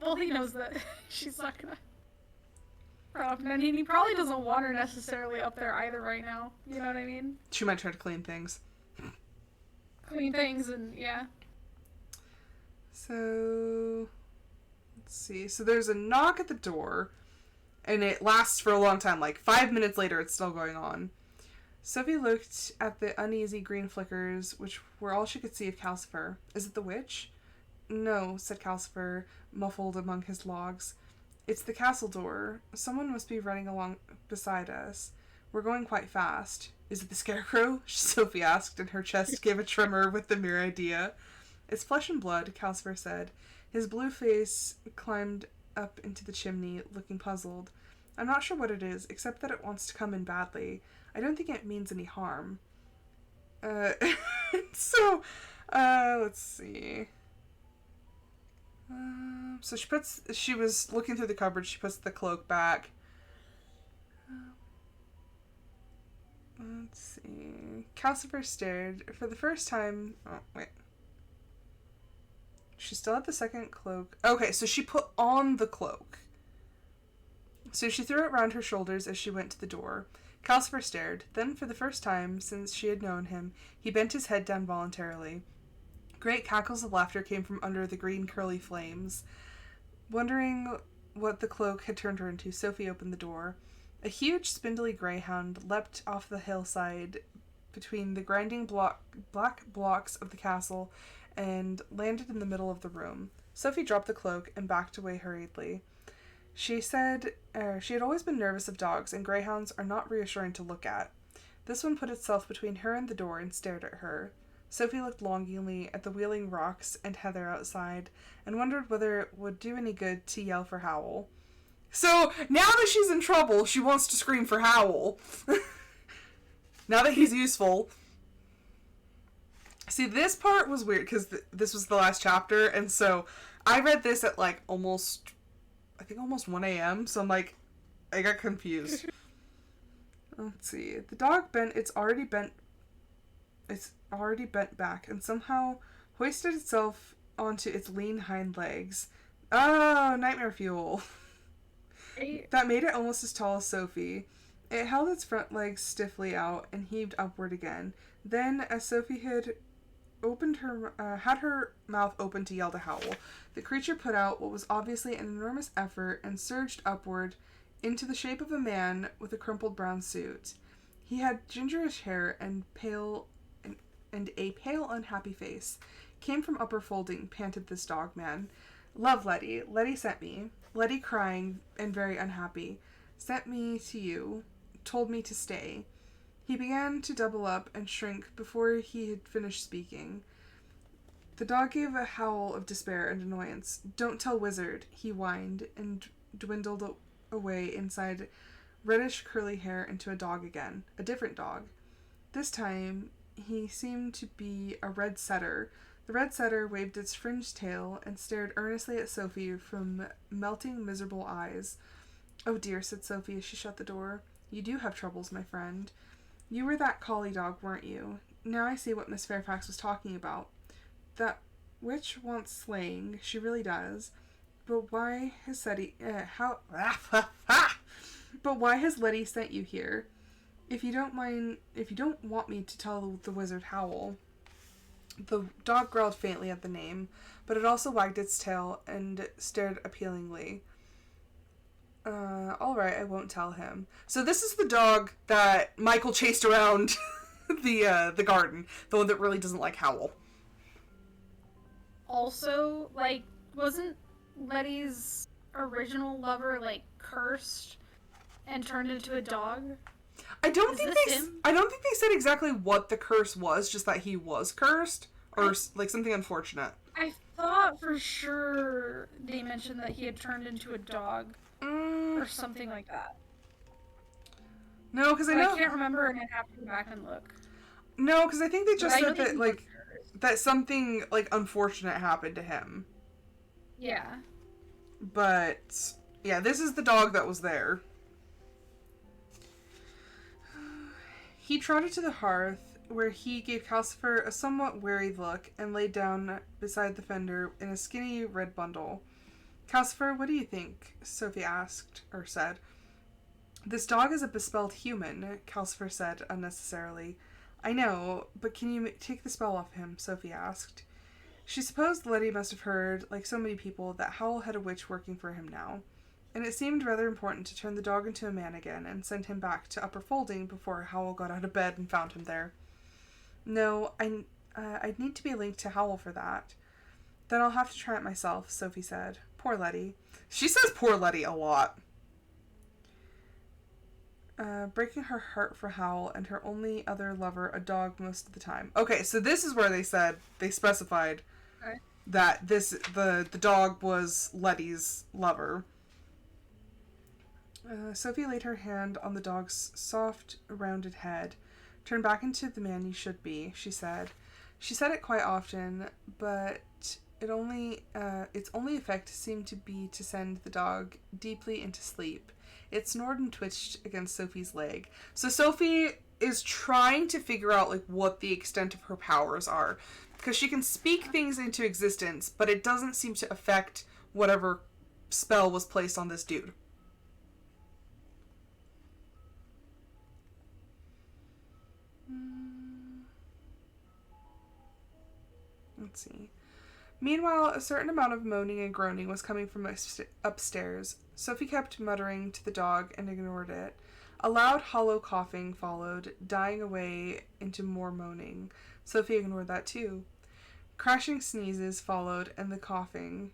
Well, he knows that she's not gonna... I mean, he probably doesn't want her necessarily up there either right now. You know what I mean? She might try to clean things. Clean things and, yeah. So, let's see. So there's a knock at the door, and it lasts for a long time. Like, 5 minutes later, it's still going on. Sophie looked at the uneasy green flickers, which were all she could see of Calcifer. Is it the witch? No, said Calcifer, muffled among his logs. It's the castle door. Someone must be running along beside us. We're going quite fast. Is it the scarecrow? Sophie asked, and her chest gave a tremor with the mere idea. It's flesh and blood, Calcifer said. His blue face climbed up into the chimney, looking puzzled. I'm not sure what it is, except that it wants to come in badly. I don't think it means any harm. So, let's see. So she was looking through the cupboard, she puts the cloak back. Let's see. Calcifer stared. For the first time... Oh, wait. She still had the second cloak. Okay, so she put on the cloak. So she threw it round her shoulders as she went to the door. Calcifer stared. Then, for the first time since she had known him, he bent his head down voluntarily. Great cackles of laughter came from under the green curly flames. Wondering what the cloak had turned her into, Sophie opened the door. A huge, spindly greyhound leapt off the hillside between the grinding black blocks of the castle and landed in the middle of the room. Sophie dropped the cloak and backed away hurriedly. She said she had always been nervous of dogs, and greyhounds are not reassuring to look at. This one put itself between her and the door and stared at her. Sophie looked longingly at the wheeling rocks and heather outside, and wondered whether it would do any good to yell for Howl. So, now that she's in trouble, she wants to scream for Howl. Now that he's useful. See, this part was weird, because this was the last chapter, and so I read this at, like, almost 1 a.m., so I'm like, I got confused. Let's see. The dog it's already bent back, and somehow hoisted itself onto its lean hind legs. Oh, nightmare fuel. That made it almost as tall as Sophie. It held its front legs stiffly out and heaved upward again. Then, as Sophie had her mouth open to yell to Howl, the creature put out what was obviously an enormous effort and surged upward into the shape of a man with a crumpled brown suit. He had gingerish hair and a pale, unhappy face. Came from upper folding, panted this dog man. Love Letty. Letty sent me. Letty crying and very unhappy. Sent me to you. Told me to stay. He began to double up and shrink before he had finished speaking. The dog gave a howl of despair and annoyance. Don't tell Wizard, he whined, and dwindled away inside reddish curly hair into a dog again. A different dog. This time, he seemed to be a red setter. The red setter waved its fringed tail and stared earnestly at Sophie from melting, miserable eyes. Oh dear, said Sophie as she shut the door. You do have troubles, my friend. You were that collie dog, weren't you? Now I see what Miss Fairfax was talking about. That witch wants slaying, she really does. But why has But why has Letty sent you here? If you don't want me to tell the wizard Howl. The dog growled faintly at the name, but it also wagged its tail and stared appealingly. Alright, I won't tell him. So this is the dog that Michael chased around the garden. The one that really doesn't like Howl. Also, like, wasn't Letty's original lover, like, cursed and turned into a dog? I don't think they said exactly what the curse was, just that he was cursed, or like something unfortunate. I thought for sure they mentioned that he had turned into a dog, or something like that. No, because I can't remember, and I'd have to go back and look. No, because I think they just said that like that something like unfortunate happened to him. Yeah. But yeah, this is the dog that was there. He trotted to the hearth, where he gave Calcifer a somewhat weary look and laid down beside the fender in a skinny red bundle. Calcifer, what do you think? Sophie said. This dog is a bespelled human, Calcifer said unnecessarily. I know, but can you take the spell off him? Sophie asked. She supposed Letty must have heard, like so many people, that Howl had a witch working for him now, and it seemed rather important to turn the dog into a man again and send him back to upper folding before Howl got out of bed and found him there. No, I'd need to be linked to Howl for that. Then I'll have to try it myself, Sophie said. Poor Letty. She says poor Letty a lot. Breaking her heart for Howl and her only other lover, a dog, most of the time. Okay, so this is where they specified that the dog was Letty's lover. Sophie laid her hand on the dog's soft, rounded head. Turn back into the man you should be, she said. She said it quite often, but its only effect seemed to be to send the dog deeply into sleep. It snored and twitched against Sophie's leg. So Sophie is trying to figure out like what the extent of her powers are, because she can speak things into existence, but it doesn't seem to affect whatever spell was placed on this dude. Let's see. Meanwhile, a certain amount of moaning and groaning was coming from upstairs. Sophie kept muttering to the dog and ignored it. A loud, hollow coughing followed, dying away into more moaning. Sophie ignored that too. Crashing sneezes followed, and the coughing.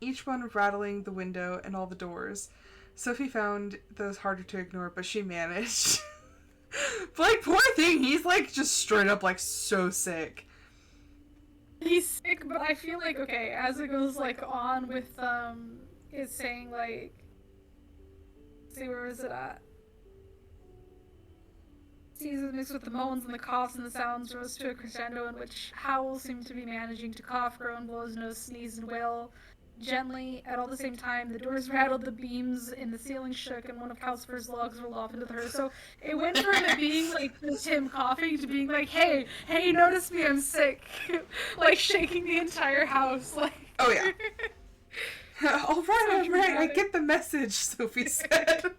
Each one rattling the window and all the doors. Sophie found those harder to ignore, but she managed. But, like, poor thing, he's, like, just straight up, like, so sick. He's sick, but I feel like, okay, as it goes, like, on with, it's saying, like, see, where is it at? Sneezes mixed with the moans and the coughs and the sounds rose to a crescendo in which Howl seemed to be managing to cough, groan, blow his nose, sneeze, and wail gently. At all the same time, the doors rattled, the beams in the ceiling shook, and one of Calcifer's logs rolled off into the hearse. So it went from it being like just him coughing to being like, hey, notice me, I'm sick. Like shaking the entire house. Like, oh yeah. all right, I get the message, Sophie said.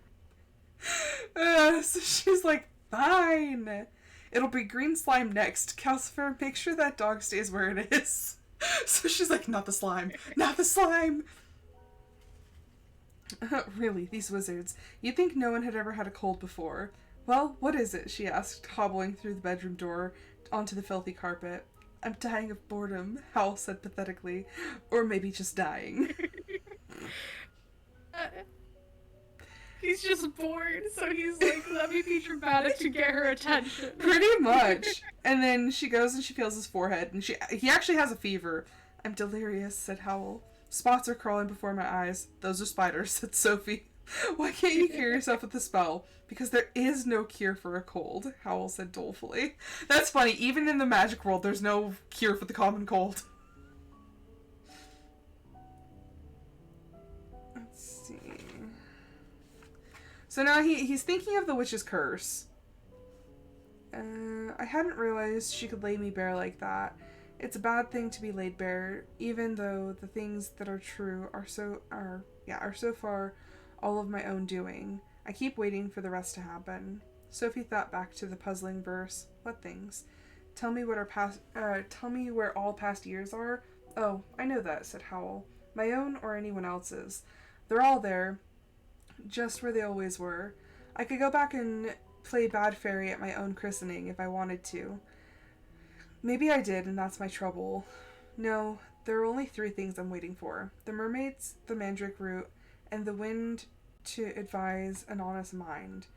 So she's like, fine. It'll be green slime next. Calcifer, make sure that dog stays where it is. So she's like, not the slime. Not the slime! Really, these wizards. You'd think no one had ever had a cold before. Well, what is it? She asked, hobbling through the bedroom door onto the filthy carpet. I'm dying of boredom, Howl said pathetically. Or maybe just dying. He's just bored, so he's like, let me be dramatic to get her attention. Pretty much. And then she goes and she feels his forehead, and he actually has a fever. I'm delirious, said Howl. Spots are crawling before my eyes. Those are spiders, said Sophie. Why can't you cure yourself with the spell? Because there is no cure for a cold, Howl said dolefully. That's funny, even in the magic world, there's no cure for the common cold. Let's see. So now he's thinking of the witch's curse. I hadn't realized she could lay me bare like that. It's a bad thing to be laid bare, even though the things that are true are so far all of my own doing. I keep waiting for the rest to happen. Sophie thought back to the puzzling verse. What things? Tell me where all past years are. Oh, I know that, said Howl. My own or anyone else's. They're all there, just where they always were. I could go back and play bad fairy at my own christening if I wanted to. Maybe I did, and that's my trouble. No, there are only 3 things I'm waiting for. The mermaids, the mandrake root, and the wind to advise an honest mind.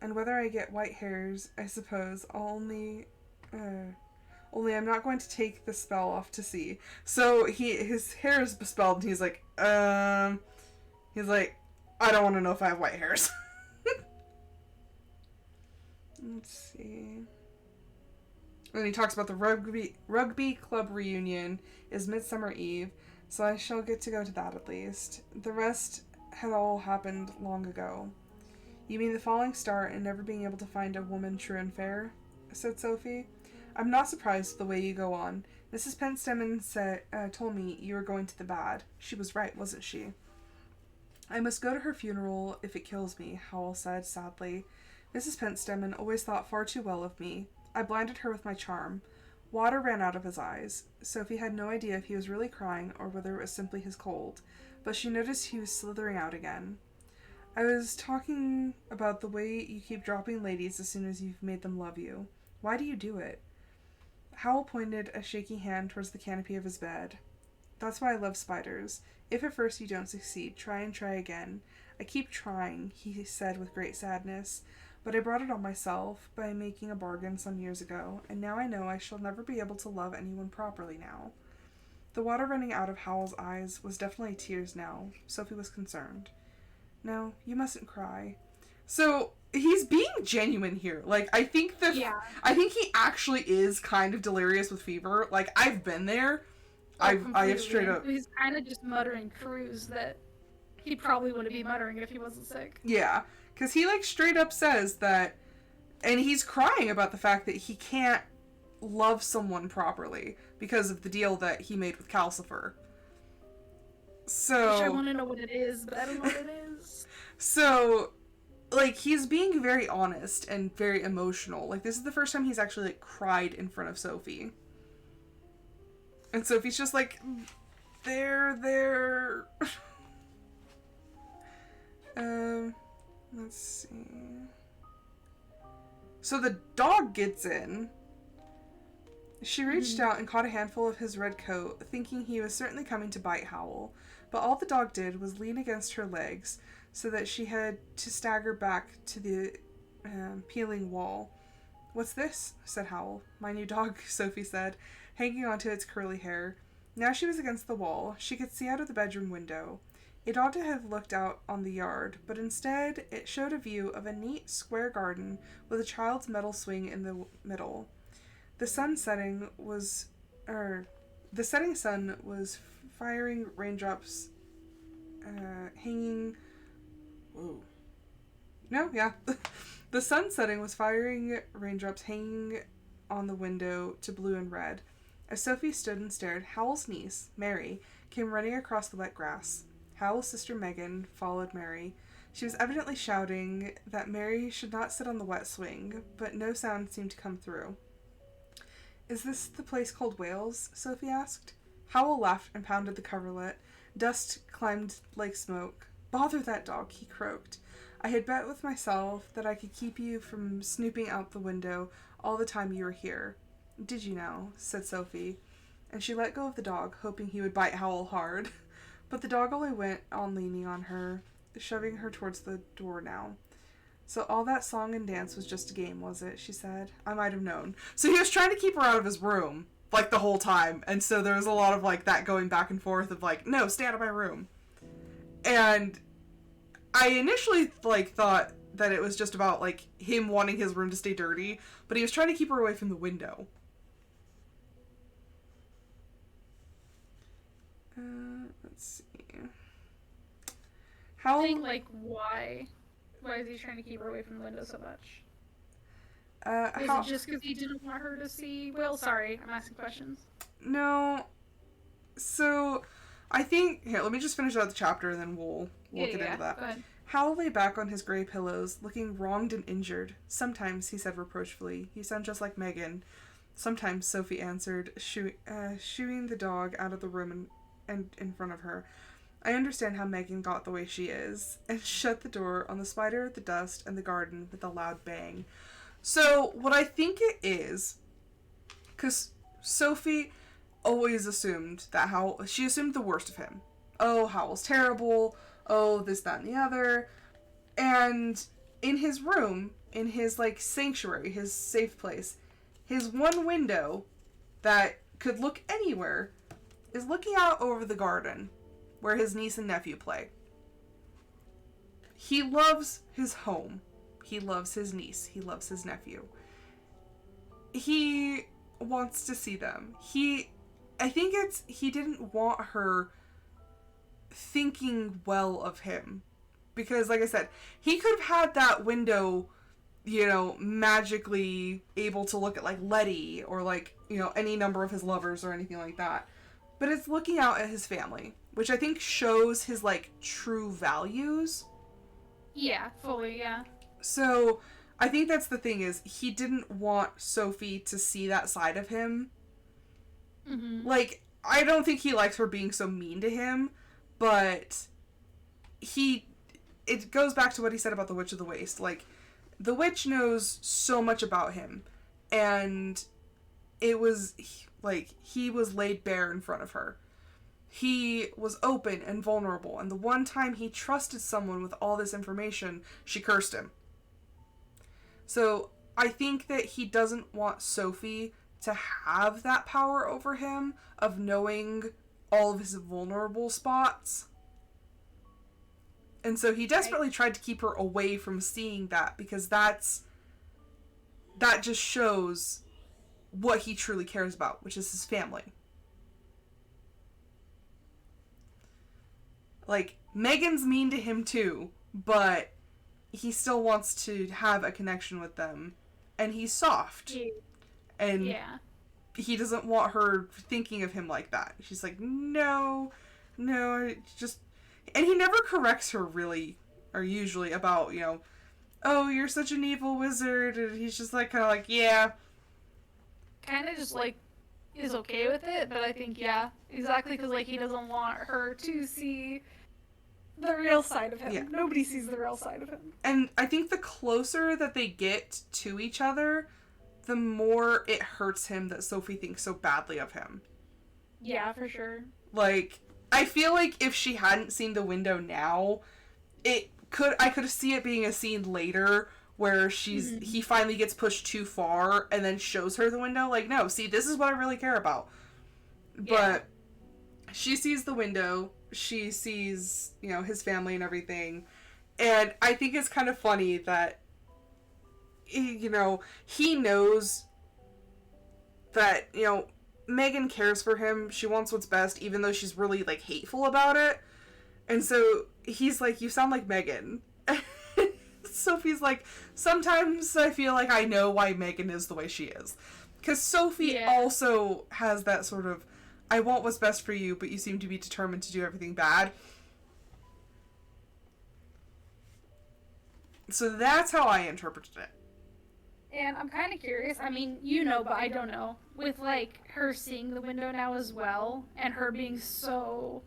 And whether I get white hairs, I suppose, only I'm not going to take the spell off to see. So his hair is bespelled, and he's like, I don't want to know if I have white hairs. Let's see. And he talks about the rugby club reunion is Midsummer Eve, so I shall get to go to that at least. The rest had all happened long ago. You mean the falling star and never being able to find a woman true and fair? Said Sophie. I'm not surprised at the way you go on. Mrs. Penstemon told me you were going to the bad. She was right, wasn't she? I must go to her funeral if it kills me, Howl said sadly. Mrs. Penstemon always thought far too well of me. I blinded her with my charm. Water ran out of his eyes. Sophie had no idea if he was really crying or whether it was simply his cold, but she noticed he was slithering out again. I was talking about the way you keep dropping ladies as soon as you've made them love you. Why do you do it? Howl pointed a shaky hand towards the canopy of his bed. That's why I love spiders. If at first you don't succeed, try and try again. I keep trying, he said with great sadness, but I brought it on myself by making a bargain some years ago, and now I know I shall never be able to love anyone properly now. The water running out of Howl's eyes was definitely tears now. Sophie was concerned. No, you mustn't cry. So he's being genuine here. Like, I think he actually is kind of delirious with fever. Like, I've been there. I have straight up. He's kind of just muttering crews that he probably wouldn't be muttering if he wasn't sick. Yeah, because he like straight up says that, and he's crying about the fact that he can't love someone properly because of the deal that he made with Calcifer. So I want to know what it is, but I don't know what it is. So, like, he's being very honest and very emotional. Like, this is the first time he's actually like cried in front of Sophie. And Sophie's just like, there. Let's see. So the dog gets in. She reached out and caught a handful of his red coat, thinking he was certainly coming to bite Howl. But all the dog did was lean against her legs, so that she had to stagger back to the peeling wall. "What's this?" said Howl. "My new dog," Sophie said, hanging onto its curly hair. Now she was against the wall. She could see out of the bedroom window. It ought to have looked out on the yard, but instead it showed a view of a neat square garden with a child's metal swing in the middle. The setting sun was firing raindrops hanging. Whoa. No, yeah. The sun setting was firing raindrops hanging on the window to blue and red. As Sophie stood and stared, Howl's niece, Mary, came running across the wet grass. Howl's sister Megan followed Mary. She was evidently shouting that Mary should not sit on the wet swing, but no sound seemed to come through. "Is this the place called Wales?" Sophie asked. Howl laughed and pounded the coverlet. Dust climbed like smoke. "Bother that dog," he croaked. "I had bet with myself that I could keep you from snooping out the window all the time you were here." "Did you now?" said Sophie, and she let go of the dog, hoping he would bite Howl hard. But the dog only went on leaning on her, shoving her towards the door now. "So all that song and dance was just a game, was it?" she said. "I might have known." So he was trying to keep her out of his room, like, the whole time. And so there was a lot of, like, that going back and forth of, like, "No, stay out of my room." And I initially, like, thought that it was just about, like, him wanting his room to stay dirty, but he was trying to keep her away from the window. Let's see. I think, like, why? Why is he trying to keep her away from the window so much? Is it just because he didn't want her to see? Well, sorry, I'm asking questions. No. So, I think... Here, let me just finish out the chapter and then we'll get into that. Go ahead. Howl lay back on his gray pillows, looking wronged and injured. "Sometimes," he said reproachfully, "you sound just like Megan." "Sometimes," Sophie answered, shooing the dog out of the room and in front of her. "I understand how Megan got the way she is," and shut the door on the spider, the dust, and the garden with a loud bang. So, what I think it is, because Sophie always assumed that she assumed the worst of him. Oh, Howl's terrible. Oh, this, that, and the other. And in his room, in his, like, sanctuary, his safe place, his one window that could look anywhere is looking out over the garden where his niece and nephew play. He loves his home. He loves his niece. He loves his nephew. He wants to see them. I think he didn't want her thinking well of him. Because, like I said, he could have had that window, magically able to look at, like, Letty or, like, any number of his lovers or anything like that. But it's looking out at his family, which I think shows his, like, true values. Yeah, fully, yeah. So, I think that's the thing is, he didn't want Sophie to see that side of him. Mm-hmm. Like, I don't think he likes her being so mean to him, but it goes back to what he said about the Witch of the Waste. Like, the witch knows so much about him, and it was, like, he was laid bare in front of her. He was open and vulnerable, and the one time he trusted someone with all this information, she cursed him. So, I think that he doesn't want Sophie to have that power over him of knowing all of his vulnerable spots. And so he desperately tried to keep her away from seeing that, because that just shows what he truly cares about, which is his family. Like, Megan's mean to him too, but he still wants to have a connection with them, and he's soft. Yeah. And Yeah. he doesn't want her thinking of him like that. She's like, no, just... And he never corrects her, really, or usually, about, you know, oh, you're such an evil wizard, and he's just like, kind of like, yeah. Kind of just, like, is okay with it, but I think, yeah, exactly, because, like, he doesn't want her to see the real side of him. Yeah. Nobody sees the real side of him. And I think the closer that they get to each other, the more it hurts him that Sophie thinks so badly of him. Yeah, for sure. Like, I feel like if she hadn't seen the window now, I could see it being a scene later where he finally gets pushed too far and then shows her the window. Like, no, see, this is what I really care about. Yeah. But she sees the window, she sees, you know, his family and everything. And I think it's kind of funny that, you know, he knows that, you know, Megan cares for him. She wants what's best, even though she's really, like, hateful about it. And so he's like, you sound like Megan. Sophie's like, sometimes I feel like I know why Megan is the way she is. Because Sophie also has that sort of, I want what's best for you, but you seem to be determined to do everything bad. So that's how I interpreted it. And I'm kind of curious, I mean, you know, but I don't know, with, like, her seeing the window now as well, and her being so,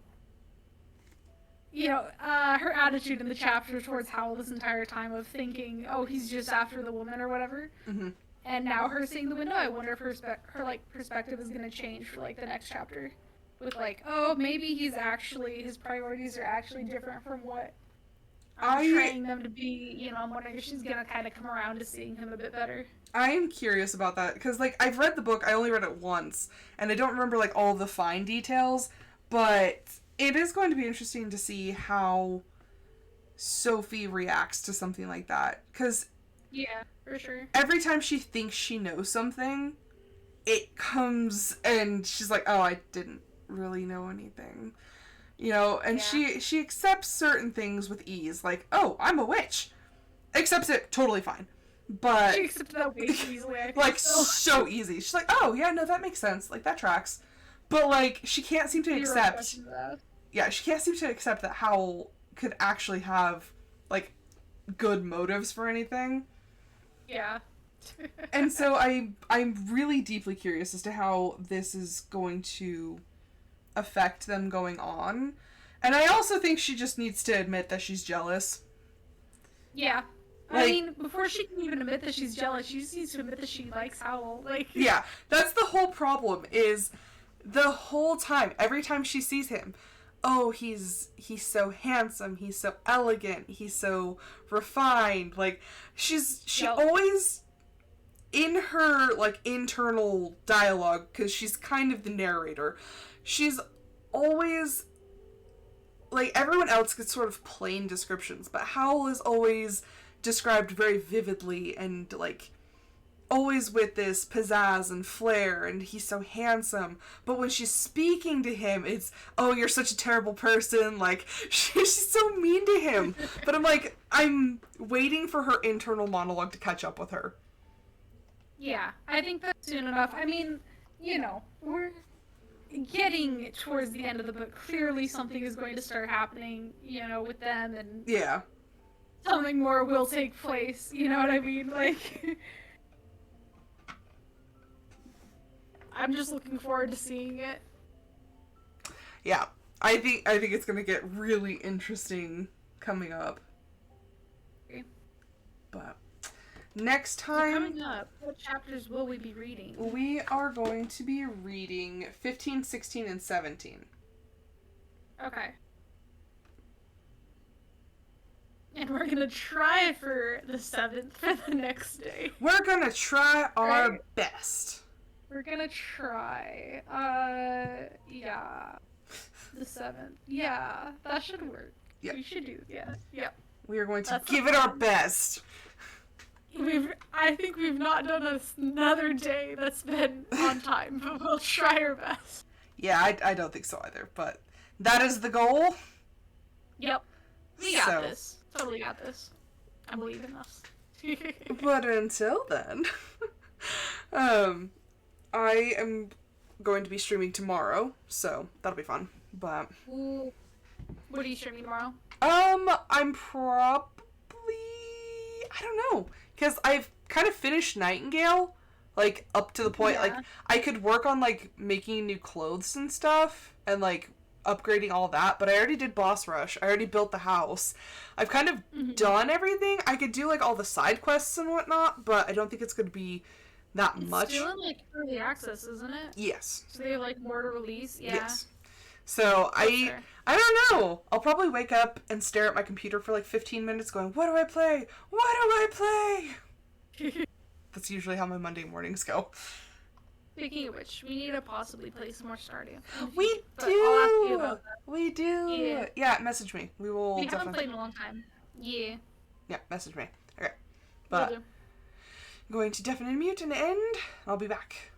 you know, her attitude in the chapter towards Howl this entire time of thinking, oh, he's just after the woman or whatever, and now her seeing the window, I wonder if her perspective is going to change for, like, the next chapter, with, like, oh, maybe his priorities are actually different from what I'm training them to be, you know. I'm wondering if she's gonna kind of come around to seeing him a bit better. I am curious about that, because, like, I've read the book, I only read it once, and I don't remember, like, all the fine details, but it is going to be interesting to see how Sophie reacts to something like that, because... Yeah, for sure. Every time she thinks she knows something, it comes, and she's like, oh, I didn't really know anything. You know, and she accepts certain things with ease, like, oh, I'm a witch. Accepts it totally fine. But she accepted that way too easily, I think. Like, so easy. She's like, oh, yeah, no, that makes sense. Like, that tracks. But, like, she can't seem to accept... Yeah, she can't seem to accept that Howl could actually have, like, good motives for anything. Yeah. And so I'm really deeply curious as to how this is going to affect them going on. And I also think she just needs to admit that she's jealous. Yeah. Like, I mean, before she can even admit that she's jealous, she just needs to admit that she likes Howl. Like, yeah, that's the whole problem, is the whole time, every time she sees him, oh, he's so handsome, he's so elegant, he's so refined. Like, she always, in her, like, internal dialogue, because she's kind of the narrator, she's always, like, everyone else gets sort of plain descriptions, but Howl is always described very vividly and, like, always with this pizzazz and flair, and he's so handsome. But when she's speaking to him, it's, oh, you're such a terrible person. Like, she's so mean to him. But I'm like, I'm waiting for her internal monologue to catch up with her. Yeah, I think that's soon enough. I mean, you know, we're getting towards the end of the book. Clearly something is going to start happening, you know, with them, and yeah, something more will take place, you know what I mean? Like, I'm just looking forward to seeing it. Yeah, I think it's gonna get really interesting coming up. Okay. But next time, So coming up, what chapters will we be reading? we are going to be reading 15, 16, and 17. Okay. And we're gonna try for the 7th for the next day. We're gonna try our Right. best. We're gonna try. Yeah. The 7th. Yeah, that should work. Yeah. We should do, yeah. Yep. We are going to That's give it our best. I think we've not done another day that's been on time, but we'll try our best. Yeah, I don't think so either, but that is the goal. Yep. We got this. Totally got this. I believe in us. But until then, I am going to be streaming tomorrow, so that'll be fun. But Ooh. What are you streaming tomorrow? I'm probably, I don't know, because I've kind of finished Nightingale, like, up to the point, like, I could work on, like, making new clothes and stuff, and, like, upgrading all that, but I already did Boss Rush. I already built the house. I've kind of done everything. I could do, like, all the side quests and whatnot, but I don't think it's going to be that much. It's still in, like, early access, isn't it? Yes. So they have, like, more to release? Yeah. Yes. So, I don't know. I'll probably wake up and stare at my computer for, like, 15 minutes going, what do I play? What do I play? That's usually how my Monday mornings go. Speaking of which, we need to possibly play some more Stardew. We do! I'll ask you about that. We do! Yeah, message me. We will We definitely... haven't played in a long time. Yeah. Yeah, message me. Okay. But I'm going to definitely mute and end. I'll be back.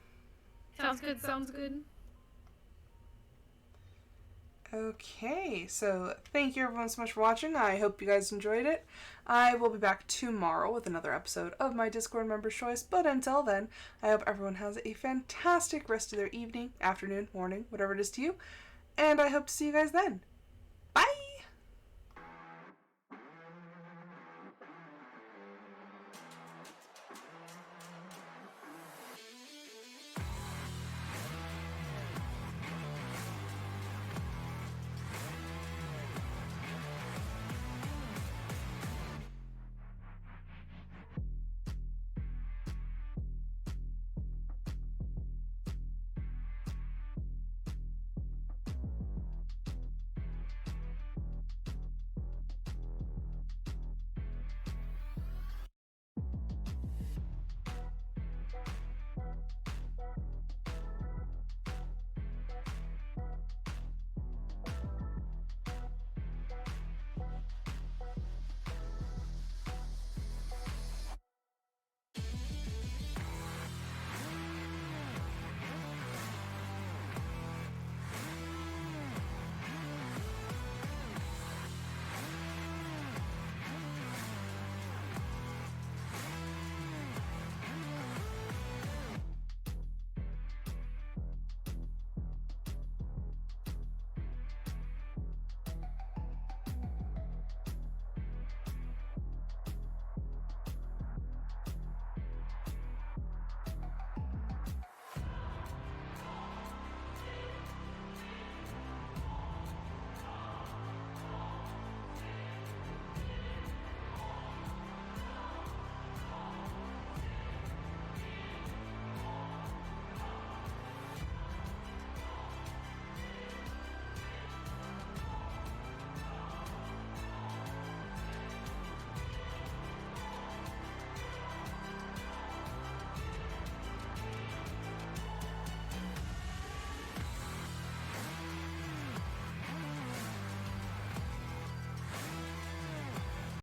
Sounds good, sounds good. Okay, so thank you everyone so much for watching. I hope you guys enjoyed it. I will be back tomorrow with another episode of my Discord Member's Choice, but until then, I hope everyone has a fantastic rest of their evening, afternoon, morning, whatever it is to you, and I hope to see you guys then.